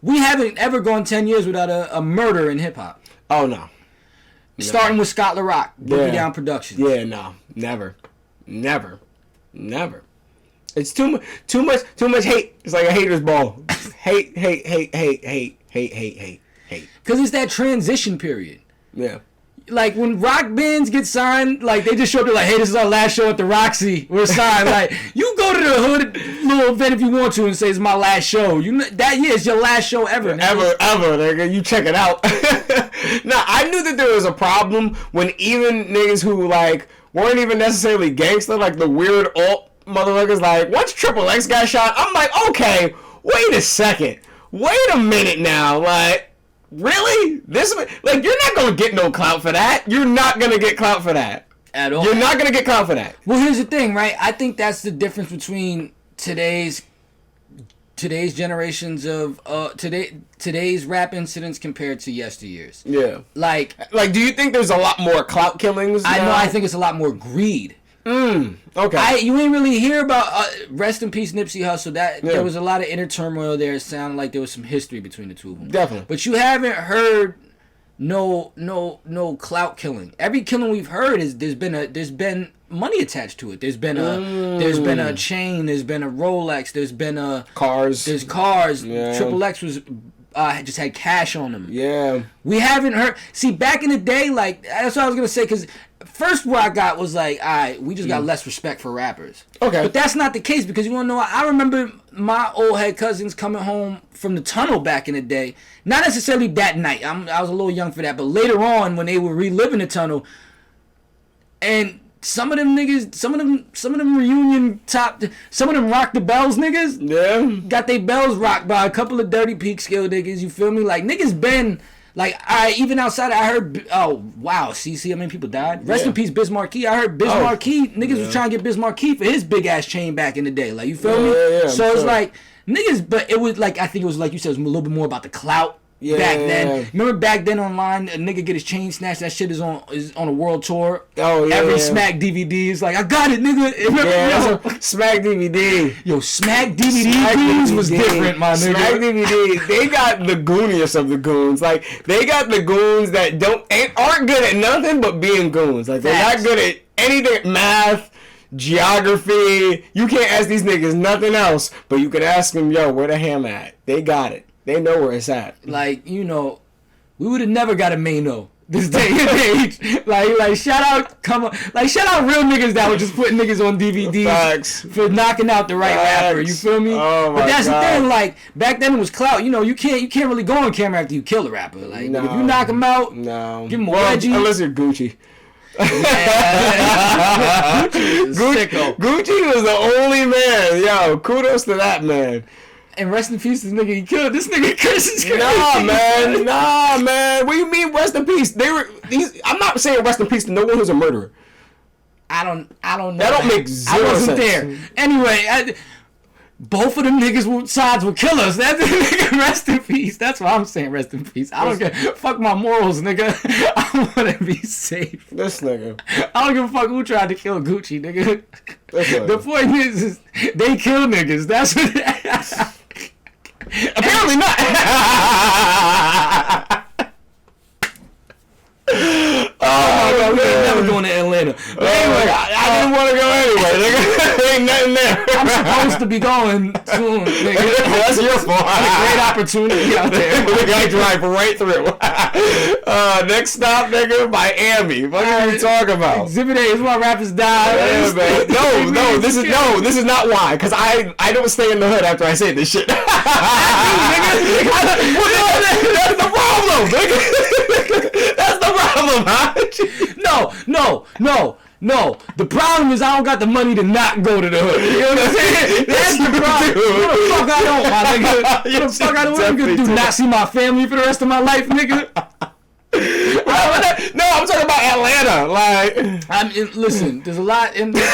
Speaker 1: We haven't ever gone 10 years without a murder in hip hop.
Speaker 2: Oh no.
Speaker 1: Starting with Scott LaRock, Boogie Down Productions.
Speaker 2: Yeah, no, never. It's too much hate. It's like a hater's ball. Hate.
Speaker 1: Because it's that transition period.
Speaker 2: Yeah.
Speaker 1: Like when rock bands get signed, like they just show up like, hey, this is our last show at the Roxy. We're signed. Like, you go to the hood little event if you want to and say it's my last show. It's your last show ever.
Speaker 2: Ever, nigga. You check it out. Now, I knew that there was a problem when even niggas who like weren't even necessarily gangster, like the weird alt motherfuckers, like, once Triple X got shot, I'm like, okay, wait a second. Wait a minute now. Like, really? Like, you're not going to get no clout for that. You're not going to get clout for that.
Speaker 1: At all.
Speaker 2: You're not going to get clout for that.
Speaker 1: Well, here's the thing, right? I think that's the difference between today's generations of today's rap incidents compared to yesteryears.
Speaker 2: Yeah.
Speaker 1: Like,
Speaker 2: do you think there's a lot more clout killings now?
Speaker 1: I think it's a lot more greed.
Speaker 2: Okay.
Speaker 1: You ain't really hear about rest in peace Nipsey Hussle. There was a lot of inner turmoil there. It sounded like there was some history between the two of them.
Speaker 2: Definitely.
Speaker 1: But you haven't heard no clout killing. Every killing we've heard is there's been money attached to it. There's been a chain. There's been a Rolex. There's been
Speaker 2: cars.
Speaker 1: There's cars.
Speaker 2: Yeah.
Speaker 1: Triple X was just had cash on them.
Speaker 2: Yeah.
Speaker 1: We haven't heard. See, back in the day, like that's what I was gonna say. Because first what I got was like, all right, we just got less respect for rappers.
Speaker 2: Okay.
Speaker 1: But that's not the case, because you wanna know? I remember my old head cousins coming home from the tunnel back in the day. Not necessarily that night. I was a little young for that, but later on when they were reliving the tunnel, and some of them niggas, some of them reunion some of them rock the bells niggas.
Speaker 2: Yeah.
Speaker 1: Got they bells rocked by a couple of dirty Peekskill niggas, you feel me? Like, niggas been, like, even outside, I heard, oh, wow, see how many people died? Rest in peace, Biz Markie. I heard Biz Markie, niggas was trying to get Biz Markie for his big-ass chain back in the day. Like, you feel me?
Speaker 2: Yeah,
Speaker 1: so it's like, niggas, but it was like, I think it was like you said, it was a little bit more about the clout. Yeah. Back then, remember back then online, a nigga get his chain snatched. That shit is on a world tour.
Speaker 2: Oh yeah.
Speaker 1: Every Smack DVD is like, I got it, nigga.
Speaker 2: Yeah, Smack DVD.
Speaker 1: Yo, Smack DVD was different, my nigga.
Speaker 2: Smack DVD. They got the gooniest of the goons. Like they got the goons that aren't good at nothing but being goons. Like they're not good at anything, math, geography. You can't ask these niggas nothing else, but you can ask them, yo, where the ham at? They got it. They know where it's at.
Speaker 1: Like, you know, we would have never got a Mano this day and age. Like shout out real niggas that were just putting niggas on DVDs.
Speaker 2: Facts.
Speaker 1: For knocking out the right rapper. You feel me?
Speaker 2: Oh my
Speaker 1: but that's
Speaker 2: God.
Speaker 1: the thing. Like back then it was clout. You know, you can't really go on camera after you kill a rapper. Like if you knock him out, give him a wedgie.
Speaker 2: Unless you're Gucci.
Speaker 1: Yeah.
Speaker 2: Gucci was the only man. Yo, kudos to that man.
Speaker 1: And rest in peace, this nigga he killed. This nigga Chris is crazy.
Speaker 2: Nah, man. What do you mean rest in peace? I'm not saying rest in peace to no one who's a murderer.
Speaker 1: I don't know.
Speaker 2: That don't make zero
Speaker 1: I wasn't
Speaker 2: sense.
Speaker 1: there. Anyway, both of them niggas sides would kill us. That's nigga, rest in peace. That's why I'm saying rest in peace. I don't care. Fuck my morals, nigga. I want to be safe.
Speaker 2: This nigga.
Speaker 1: I don't give a fuck who tried to kill Gucci, nigga. The point is they kill niggas. That's what.
Speaker 2: Apparently not.
Speaker 1: Oh my God, we ain't never going to Atlanta. But anyway,
Speaker 2: I didn't want to go anyway, nigga. Ain't nothing there.
Speaker 1: I'm supposed to be going soon, nigga.
Speaker 2: That's your fault.
Speaker 1: Great opportunity out there.
Speaker 2: The guy drive right through. Next stop, nigga, Miami. What are you talking about?
Speaker 1: Exhibit A is why rappers die.
Speaker 2: Yeah, man. No, this is not why. Cause I don't stay in the hood after I say this shit. That's the problem, nigga. That's the problem, huh?
Speaker 1: No. The problem is I don't got the money to not go to the hood. You know what I'm saying? That's the problem. What the fuck I don't, my nigga? What the fuck I don't? What I'm gonna do? Not see my family for the rest of my life, nigga?
Speaker 2: No, I'm talking about Atlanta. Like,
Speaker 1: listen, there's a lot in there.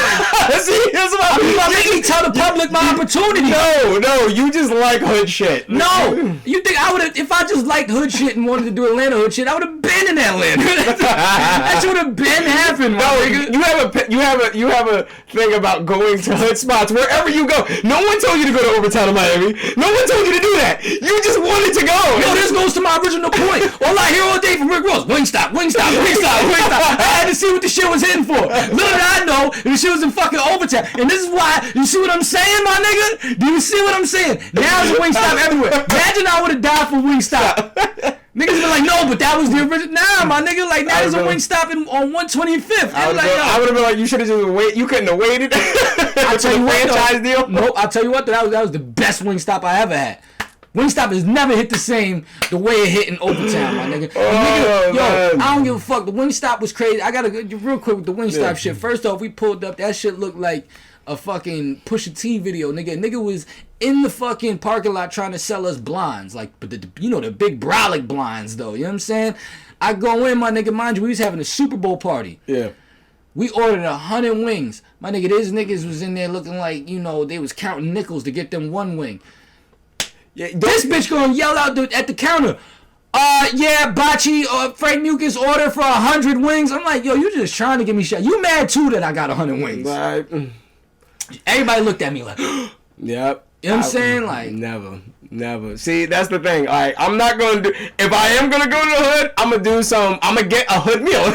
Speaker 2: See, that's about
Speaker 1: Let me tell the public my opportunity.
Speaker 2: No, you just like hood shit.
Speaker 1: No, you think I would have? If I just liked hood shit and wanted to do Atlanta hood shit, I would have been in Atlanta. That should have been happened.
Speaker 2: No, you have a thing about going to hood spots wherever you go. No one told you to go to Overtown in Miami. No one told you to do that. You just wanted to go.
Speaker 1: Yo, this goes to my original point. All I hear all day from Rick Ross, Wingstop. I had to see what the shit was hitting for. Little did I know, the shit was in fucking Overtown. And this is why, you see what I'm saying, my nigga? Do you see what I'm saying? Now there's a Wingstop everywhere. Imagine I would have died for Wingstop. Niggas been like, no, but that was the original. Nah, my nigga, like, now there's a Wingstop on 125th.
Speaker 2: I would have been like, you should have just waited. You couldn't have waited.
Speaker 1: I'll tell you what,
Speaker 2: franchise deal.
Speaker 1: Nope, I'll tell you what, that was the best Wingstop I ever had. Wingstop has never hit the same the way it hit in Overtown, my nigga. I don't give a fuck. The Wingstop was crazy. I gotta go real quick with the Wingstop shit. First off, we pulled up. That shit looked like a fucking Pusha T video, nigga. Nigga was in the fucking parking lot trying to sell us blinds, like, but the big brolic blinds though. You know what I'm saying? I go in, my nigga. Mind you, we was having a Super Bowl party.
Speaker 2: Yeah.
Speaker 1: We ordered 100 wings. My nigga, these niggas was in there looking like, they was counting nickels to get them one wing. Yeah, this bitch gonna yell out at the counter, Bachi or Frank Mucus order for 100 wings. I'm like, yo, you just trying to get me shot. You mad too that I got 100 wings?
Speaker 2: Right.
Speaker 1: Everybody looked at me like,
Speaker 2: yep.
Speaker 1: You know what I'm saying? Like,
Speaker 2: never. See, that's the thing. I'm not gonna do. If I am gonna go to the hood, I'm gonna do some. I'm gonna get a hood meal.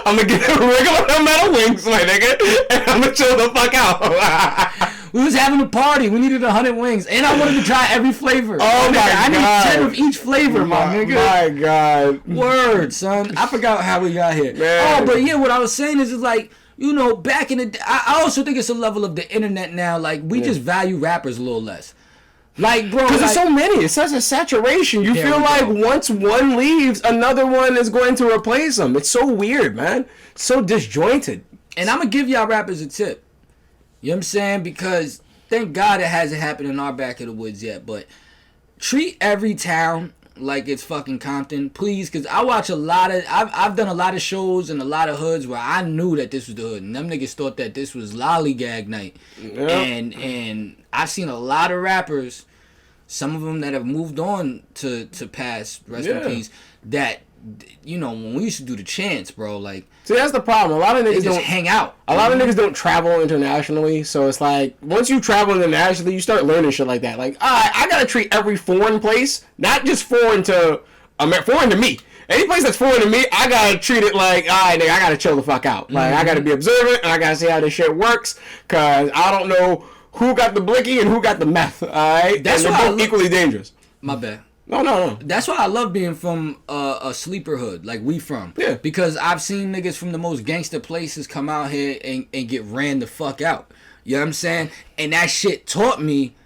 Speaker 2: I'm gonna get a regular amount of wings, my nigga, and I'm gonna chill the fuck out.
Speaker 1: We was having a party. We needed 100 wings, and I wanted to try every flavor.
Speaker 2: Oh my God!
Speaker 1: I need 10 of each flavor, my nigga.
Speaker 2: My God.
Speaker 1: Word, son. I forgot how we got here.
Speaker 2: Man.
Speaker 1: Oh, but yeah, what I was saying is like, back in the day, I also think it's a level of the internet now. Like, we just value rappers a little less. Like, bro,
Speaker 2: because there's so many. It's such a saturation. You feel like once one leaves, another one is going to replace them. It's so weird, man. So disjointed.
Speaker 1: And I'm gonna give y'all rappers a tip. You know what I'm saying? Because thank God it hasn't happened in our back of the woods yet. But treat every town like it's fucking Compton, please. Because I watch a lot of... I've done a lot of shows in a lot of hoods where I knew that this was the hood. And them niggas thought that this was lollygag night. Yep. And I've seen a lot of rappers some of them that have moved on to pass, rest in peace, that, you know, when we used to do the chants, bro, like...
Speaker 2: See, that's the problem. A lot of niggas
Speaker 1: don't hang out.
Speaker 2: A lot of niggas don't travel internationally, so it's like, once you travel internationally, you start learning shit like that. Like, I gotta treat every foreign place, not just foreign to me. Any place that's foreign to me, I gotta treat it like, alright, nigga, I gotta chill the fuck out. Like, I gotta be observant, and I gotta see how this shit works, cause I don't know who got the blicky and who got the meth, alright? That's why they're both equally dangerous.
Speaker 1: My bad.
Speaker 2: No.
Speaker 1: That's why I love being from a sleeper hood, like we from.
Speaker 2: Yeah.
Speaker 1: Because I've seen niggas from the most gangster places come out here and get ran the fuck out. You know what I'm saying? And that shit taught me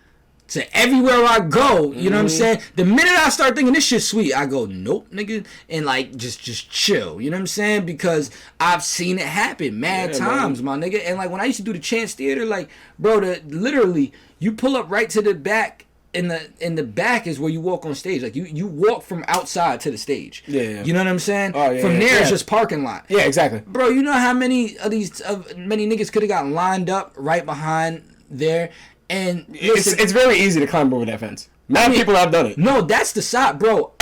Speaker 1: to everywhere I go, you know what I'm saying? The minute I start thinking this shit's sweet, I go, nope, nigga, and like just chill, you know what I'm saying? Because I've seen it happen mad times, my nigga. And like when I used to do the Chance Theater, like, bro, literally, you pull up right to the back. In the back is where you walk on stage. Like you walk from outside to the stage. Yeah. You know what I'm saying? Oh, yeah, from there it's just parking lot.
Speaker 2: Yeah, exactly.
Speaker 1: Bro, you know how many of these many niggas could have gotten lined up right behind there, and listen,
Speaker 2: it's very easy to climb over that fence. Many people have done it.
Speaker 1: No, that's the side, bro.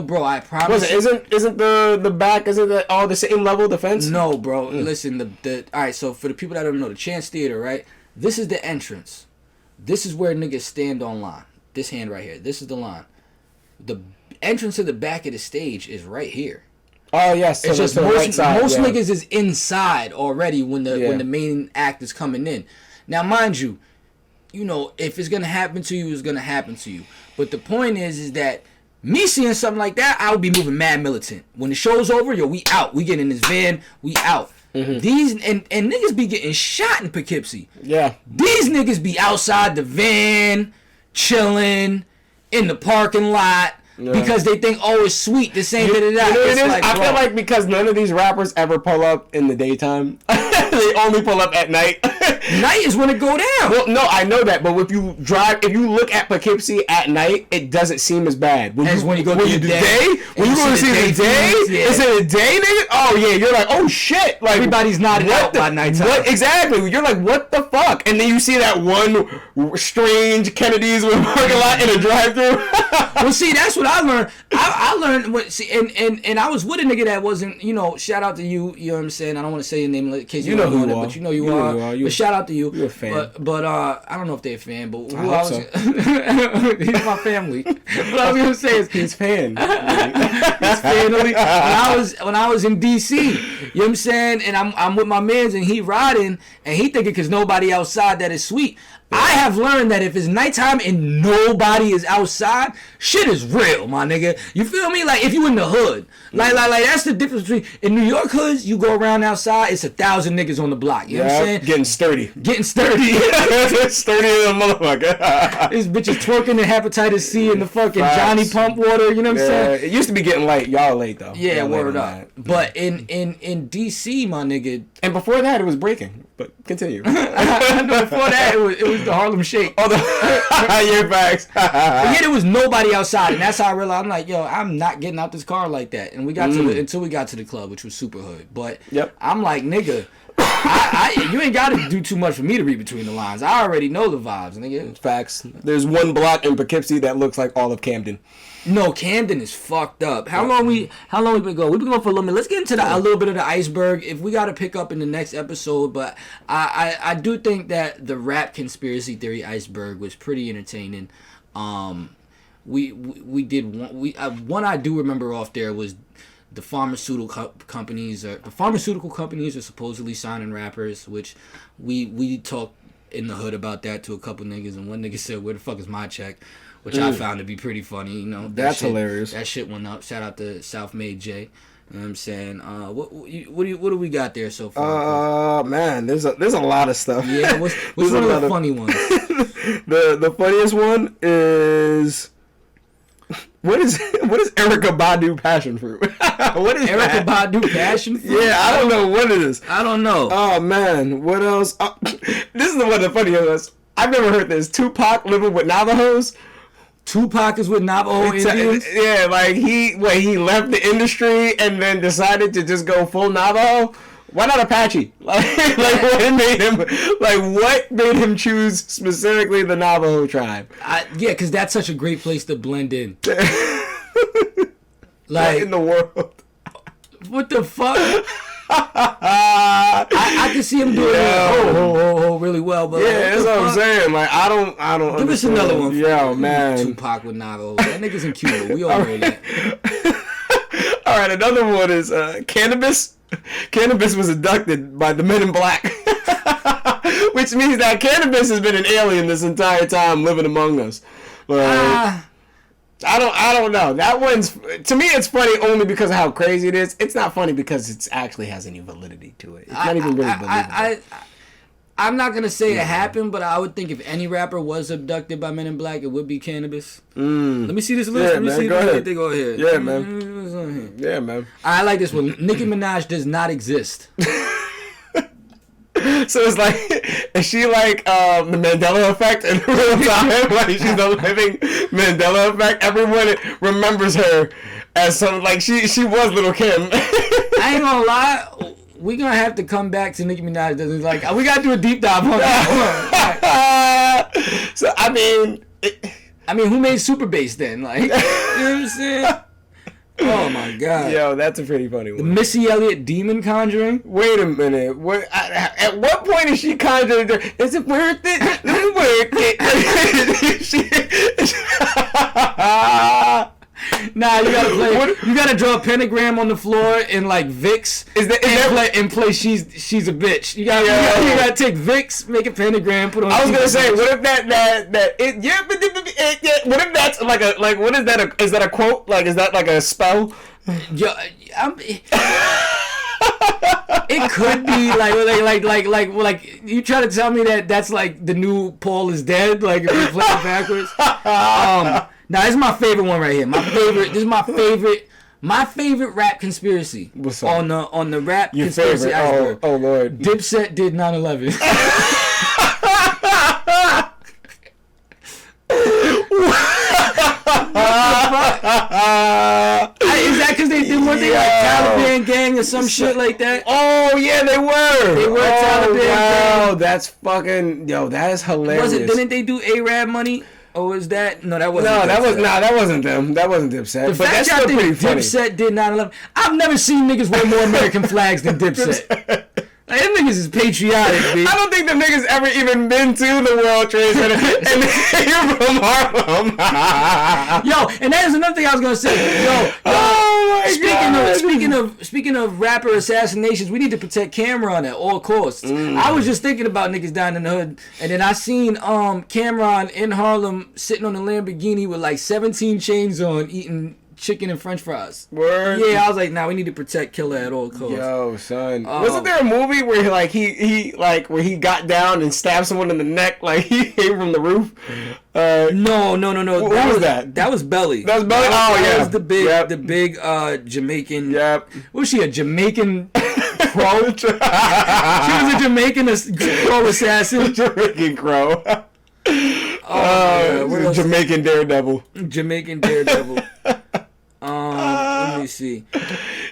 Speaker 1: Bro, I promise.
Speaker 2: Isn't the back? Isn't that all the same level defense?
Speaker 1: No, bro. Listen, the all right. So for the people that don't know, the Chance Theater, right? This is the entrance. This is where niggas stand on line. This hand right here. This is the line. The entrance to the back of the stage is right here.
Speaker 2: Oh yes.
Speaker 1: It's just most niggas is inside already when the main act is coming in. Now, mind you, you know, if it's gonna happen to you, it's gonna happen to you. But the point is that me seeing something like that, I would be moving mad militant. When the show's over, yo, we out. We get in this van, we out. These and niggas be getting shot in Poughkeepsie. Yeah. These niggas be outside the van, chilling in the parking lot. Yeah. Because they think, oh, it's sweet. This ain't it is.
Speaker 2: Like, I feel like because none of these rappers ever pull up in the daytime, they only pull up at night.
Speaker 1: Night is when it go down.
Speaker 2: Well, no, I know that, but if you look at Poughkeepsie at night, it doesn't seem as bad.
Speaker 1: When you go to the day,
Speaker 2: when you go to see the day, is it a day, nigga? Oh yeah, you're like, oh shit, like
Speaker 1: everybody's nodded out by nighttime.
Speaker 2: Exactly, you're like, what the fuck? And then you see that one strange Kennedy's with parking lot in a drive-thru.
Speaker 1: Well, see, that's what I learned. I learned what. See, and I was with a nigga that wasn't, you know. Shout out to you. You know what I'm saying? I don't want to say your name in case you know who you are. But you know you are. But shout out to you.
Speaker 2: You're a fan.
Speaker 1: But I don't know if they're a fan. But who else? He's my family. What I was gonna say is
Speaker 2: he's fan.
Speaker 1: He's fan. When I was in DC, you know what I'm saying? And I'm with my mans and he riding and he thinking because nobody outside that is sweet. I have learned that if it's nighttime and nobody is outside, shit is real, my nigga. You feel me? Like if you in the hood, like that's the difference between in New York hoods. You go around outside, it's 1,000 niggas on the block. You know what I'm saying?
Speaker 2: Getting sturdy.
Speaker 1: Sturdy
Speaker 2: as a motherfucker.
Speaker 1: These bitches twerking the hepatitis C in the fucking Johnny Pump water. You know what I'm saying?
Speaker 2: It used to be getting late. Y'all late though.
Speaker 1: Yeah, word up. But in DC, my nigga.
Speaker 2: And before that, it was breaking. But continue.
Speaker 1: Before that, it was the Harlem Shake.
Speaker 2: Oh, your facts.
Speaker 1: But yeah, there was nobody outside, and that's how I realized. I'm like, yo, I'm not getting out this car like that. And we got until we got to the club, which was super hood. But I'm like, nigga, you ain't got to do too much for me to read between the lines. I already know the vibes, nigga.
Speaker 2: Facts. There's one block in Poughkeepsie that looks like all of Camden.
Speaker 1: No, Camden is fucked up. How long we been going? We've been going for a little bit. Let's get into a little bit of the iceberg. If we got to pick up in the next episode, but I do think that the rap conspiracy theory iceberg was pretty entertaining. We did one I do remember off there was the pharmaceutical companies are supposedly signing rappers, which we talked in the hood about that to a couple niggas, and one nigga said, "Where the fuck is my check?" Which I found to be pretty funny, you know.
Speaker 2: That's hilarious.
Speaker 1: That shit went up. Shout out to South Made J. You know what I'm saying? What do we got there so far?
Speaker 2: Man, there's a lot of stuff.
Speaker 1: Yeah, what's one of the funny ones?
Speaker 2: the funniest one is what is Erykah Badu passion fruit? What is
Speaker 1: Erykah Badu passion fruit?
Speaker 2: Yeah, I don't know what it is.
Speaker 1: I don't know.
Speaker 2: Oh man, what else? This is the one that's funny of us. I've never heard this. Tupac living with Navajos.
Speaker 1: Tupac is with Navajo Indians?
Speaker 2: Yeah, like he left the industry and then decided to just go full Navajo. Why not Apache? Like what made him choose specifically the Navajo tribe?
Speaker 1: Yeah, because that's such a great place to blend in.
Speaker 2: Like in the world.
Speaker 1: What the fuck? I can see him doing really well, but
Speaker 2: that's what I'm saying. Like I don't.
Speaker 1: Give us another one.
Speaker 2: Yo, man.
Speaker 1: Tupac with Navajo. That nigga's in Cuba. We all know that.
Speaker 2: All right, another one is cannabis. Cannabis was abducted by the Men in Black, which means that cannabis has been an alien this entire time living among us. I don't know. That one's, to me, it's funny only because of how crazy it is. It's not funny because it actually has any validity to it. It's not even really believable.
Speaker 1: I'm not going to say it happened, but I would think if any rapper was abducted by Men in Black, it would be cannabis. Let me see this list.
Speaker 2: Yeah,
Speaker 1: Let me
Speaker 2: man,
Speaker 1: see
Speaker 2: go ahead.
Speaker 1: They go ahead.
Speaker 2: Yeah, man. Yeah, man.
Speaker 1: I like this one. Nicki Minaj does not exist.
Speaker 2: So it's like, is she like the Mandela effect in real time? Like she's the living Mandela effect. Everyone remembers her as some, like she was Little Kim.
Speaker 1: I ain't gonna lie. We're gonna have to come back to Nicki Minaj. Doesn't like we gotta do a deep dive on that one. Right.
Speaker 2: So I mean,
Speaker 1: who made Super Bass then? Like, you know what I'm saying? Oh my god.
Speaker 2: Yo, that's a pretty funny one.
Speaker 1: The Missy Elliott demon conjuring.
Speaker 2: Wait a minute. At what point is she conjuring? Is it worth it? Worth it.
Speaker 1: Nah, you gotta play. You gotta draw a pentagram on the floor and like Vicks. And play she's a bitch. You gotta take Vicks, make a pentagram, put on.
Speaker 2: I was gonna say, what if what if that's what is that? Is that a quote? Like, is that like a spell?
Speaker 1: It could be like you try to tell me that that's like the new Paul is dead. Like if you play it backwards. Now, this is my favorite one right here. This is my favorite rap conspiracy.
Speaker 2: What's up?
Speaker 1: On the rap
Speaker 2: Your
Speaker 1: conspiracy
Speaker 2: favorite?
Speaker 1: iceberg.
Speaker 2: Oh Lord.
Speaker 1: Dipset did 9/11. Is that because they did one thing like Taliban gang or some shit like that?
Speaker 2: Oh yeah, they were.
Speaker 1: They were Taliban gang.
Speaker 2: Wow, that's fucking that is hilarious.
Speaker 1: Didn't they do Arab money? Or was that? No, that wasn't.
Speaker 2: That wasn't them. That wasn't Dipset.
Speaker 1: The fact that Dipset did 9/11. I've never seen niggas wear more American flags than Dipset. Like, them niggas is patriotic, bitch.
Speaker 2: I don't think them niggas ever even been to the World Trade Center, and they're from Harlem.
Speaker 1: Yo, and that is another thing I was gonna say. Yo, speaking of rapper assassinations, we need to protect Cameron at all costs. I was just thinking about niggas dying in the hood, and then I seen Cameron in Harlem sitting on a Lamborghini with like 17 chains on, eating chicken and French fries.
Speaker 2: Word.
Speaker 1: Yeah, I was like, we need to protect Killer at all costs.
Speaker 2: Yo, son, wasn't there a movie where where he got down and stabbed someone in the neck, like he came from the roof?
Speaker 1: No.
Speaker 2: What was that?
Speaker 1: That was Belly.
Speaker 2: That was Belly.
Speaker 1: That was the big Jamaican.
Speaker 2: Yep.
Speaker 1: Was she a Jamaican crow? She was a Jamaican crow assassin.
Speaker 2: Jamaican crow. Jamaican Daredevil.
Speaker 1: Jamaican Daredevil. Let me see.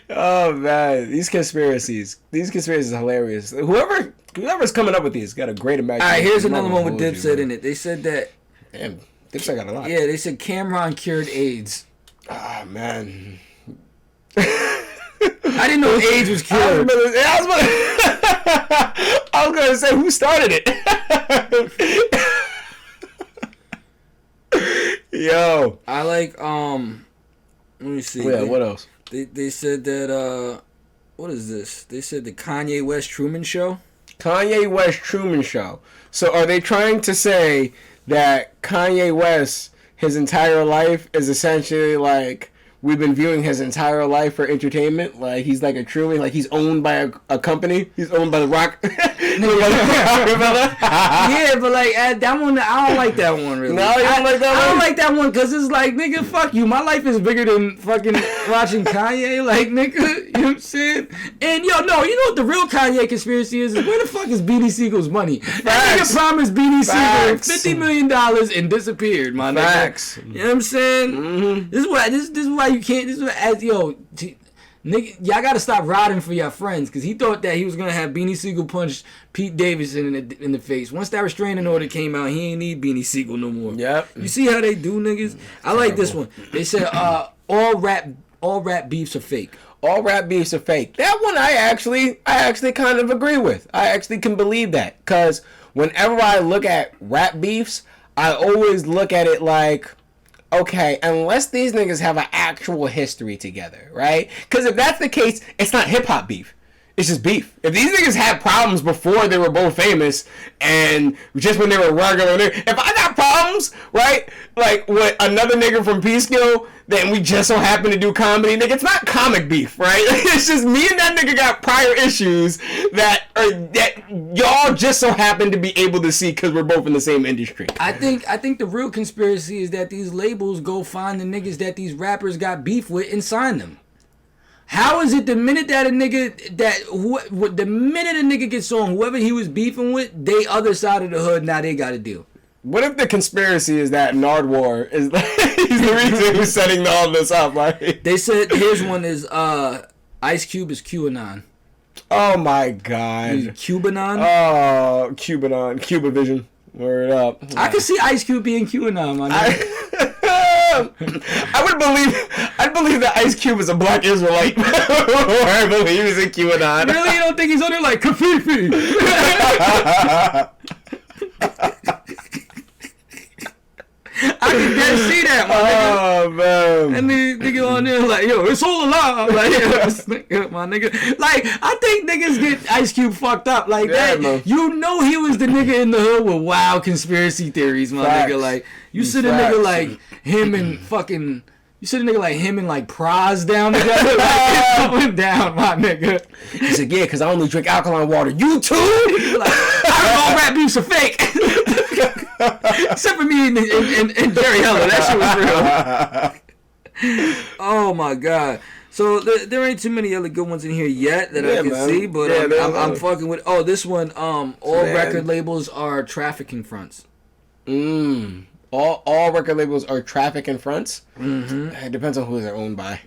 Speaker 2: Oh man, these conspiracies are hilarious. Whoever's coming up with these got a great imagination.
Speaker 1: All right, here's another one with Dipset in it. They said that.
Speaker 2: Damn, Dipset got a lot.
Speaker 1: Yeah, they said Cameron cured AIDS.
Speaker 2: Ah man.
Speaker 1: I didn't know AIDS was cured.
Speaker 2: I was gonna say who started it. Yo,
Speaker 1: I like let me see.
Speaker 2: Yeah, what else?
Speaker 1: They said that what is this? They said the Kanye West Truman Show.
Speaker 2: Kanye West Truman Show. So are they trying to say that Kanye West, his entire life is essentially like we've been viewing his entire life for entertainment? Like he's like a Truman, like he's owned by a company. He's owned by the Rock.
Speaker 1: Yeah, but like that one, I don't like that one really.
Speaker 2: No, you don't like that one?
Speaker 1: I don't like that one because it's like, nigga, fuck you. My life is bigger than fucking watching Kanye. Like, nigga, you know what I'm saying? And yo, no, you know what the real Kanye conspiracy is? Where the fuck is Beanie Siegel's money? That nigga promised Beanie Siegel $50 million and disappeared, my nigga.
Speaker 2: Facts.
Speaker 1: You know what I'm saying?
Speaker 2: Mm-hmm.
Speaker 1: This is why you can't. Nigga, y'all gotta stop riding for your friends, because he thought that he was gonna have Beanie Siegel punch Pete Davidson in the face. Once that restraining order came out, he ain't need Beanie Siegel no more.
Speaker 2: Yep.
Speaker 1: You see how they do, niggas? I like this one. They said all rap beefs are fake.
Speaker 2: All rap beefs are fake. That one I actually kind of agree with. I actually can believe that, because whenever I look at rap beefs, I always look at it like, okay, unless these niggas have an actual history together, right? Because if that's the case, it's not hip-hop beef. It's just beef. If these niggas had problems before they were both famous, and just when they were regular, if I got problems, right, like with another nigga from Peekskill, then we just so happen to do comedy, nigga, it's not comic beef, right? It's just me and that nigga got prior issues that y'all just so happen to be able to see because we're both in the same industry.
Speaker 1: I think the real conspiracy is that these labels go find the niggas that these rappers got beef with and sign them. How is it the minute that a nigga gets on, whoever he was beefing with, they other side of the hood, now they got a deal?
Speaker 2: What if the conspiracy is that Nardwuar is he's the reason who's setting all this up? Like,
Speaker 1: they said, here's one is Ice Cube is QAnon.
Speaker 2: Oh my god.
Speaker 1: QAnon?
Speaker 2: Oh, QAnon. Cuba Vision. Word up.
Speaker 1: I could see Ice Cube being QAnon, my nigga.
Speaker 2: I'd believe that Ice Cube is a black Israelite. Or I believe he's a QAnon.
Speaker 1: Really? You don't think he's on there like Kafifi? I can just see that, my nigga.
Speaker 2: Oh, man.
Speaker 1: And the nigga on there like, yo, it's all a lie. Like, yo, my nigga. Like, I think niggas get Ice Cube fucked up like that. Man. You know he was the nigga in the hood with wild conspiracy theories, my nigga. Like, you see the nigga like him and fucking... You see the nigga like him and like Praz down together, like it's going down, my nigga.
Speaker 2: He said, yeah, because I only drink alkaline water. You too?
Speaker 1: Like, I don't know, rap beefs are fake. Except for me and Jerry Heller. That shit was real. Oh my god. So there ain't too many other good ones in here yet that I can see, but I'm fucking with. Oh, this one. All record labels are trafficking fronts.
Speaker 2: All record labels are trafficking fronts. Mm-hmm. It depends on who they're owned by.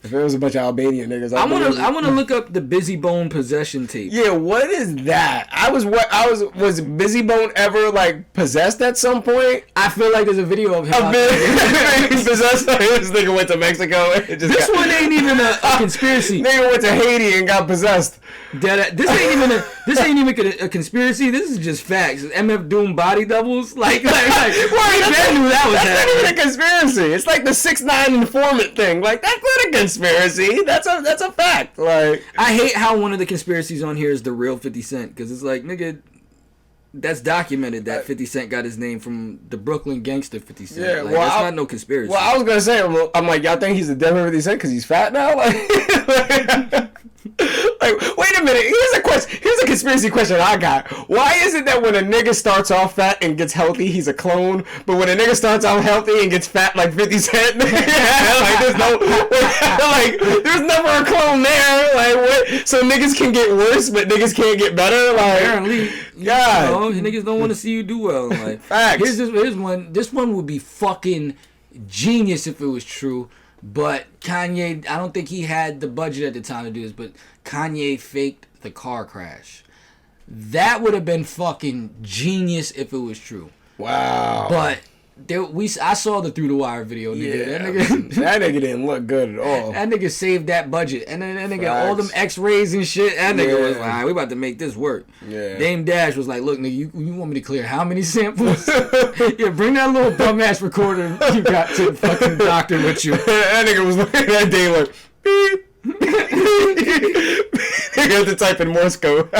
Speaker 2: If it was a bunch of Albanian niggas,
Speaker 1: I want to look up the Busy Bone possession tape.
Speaker 2: Yeah, what is that? Was Busy Bone ever like possessed at some point?
Speaker 1: I feel like there's a video of him.
Speaker 2: Possessed. This nigga went to Mexico.
Speaker 1: This one ain't even a conspiracy.
Speaker 2: Nigga went to Haiti and got possessed.
Speaker 1: This ain't even a conspiracy. This is just facts. MF Doom body doubles. Like well, I knew that was happening.
Speaker 2: That's not even a conspiracy. It's like the 6ix9ine informant thing. Like, that's not a conspiracy. That's a fact. Like,
Speaker 1: I hate how one of the conspiracies on here is the real 50 Cent, because it's like, nigga, that's documented that 50 Cent got his name from the Brooklyn gangster 50 Cent.
Speaker 2: Yeah,
Speaker 1: like, that's not no conspiracy.
Speaker 2: Well, I was gonna say, I'm like, y'all think he's the devil 50 Cent because he's fat now? Like, wait a minute. Here's a conspiracy question I got. Why is it that when a nigga starts off fat and gets healthy, he's a clone, but when a nigga starts off healthy and gets fat like 50 Cent, like there's never a clone there. Like, what? So niggas can get worse, but niggas can't get better. Like,
Speaker 1: apparently, God, niggas don't want to see you do well. Like,
Speaker 2: facts.
Speaker 1: Here's one. This one would be fucking genius if it was true. But Kanye, I don't think he had the budget at the time to do this, but Kanye faked the car crash. That would have been fucking genius if it was true.
Speaker 2: Wow.
Speaker 1: But I saw the Through the Wire video, nigga.
Speaker 2: Yeah, that nigga didn't look good at all.
Speaker 1: That nigga saved that budget. And then that nigga, all them x-rays and shit, that nigga was like, all right, we about to make this work. Yeah. Dame Dash was like, look, nigga, you want me to clear how many samples? Yeah, bring that little dumbass recorder you got to the fucking doctor with you.
Speaker 2: That nigga was looking at that day like, beep. You have to type in Morse code.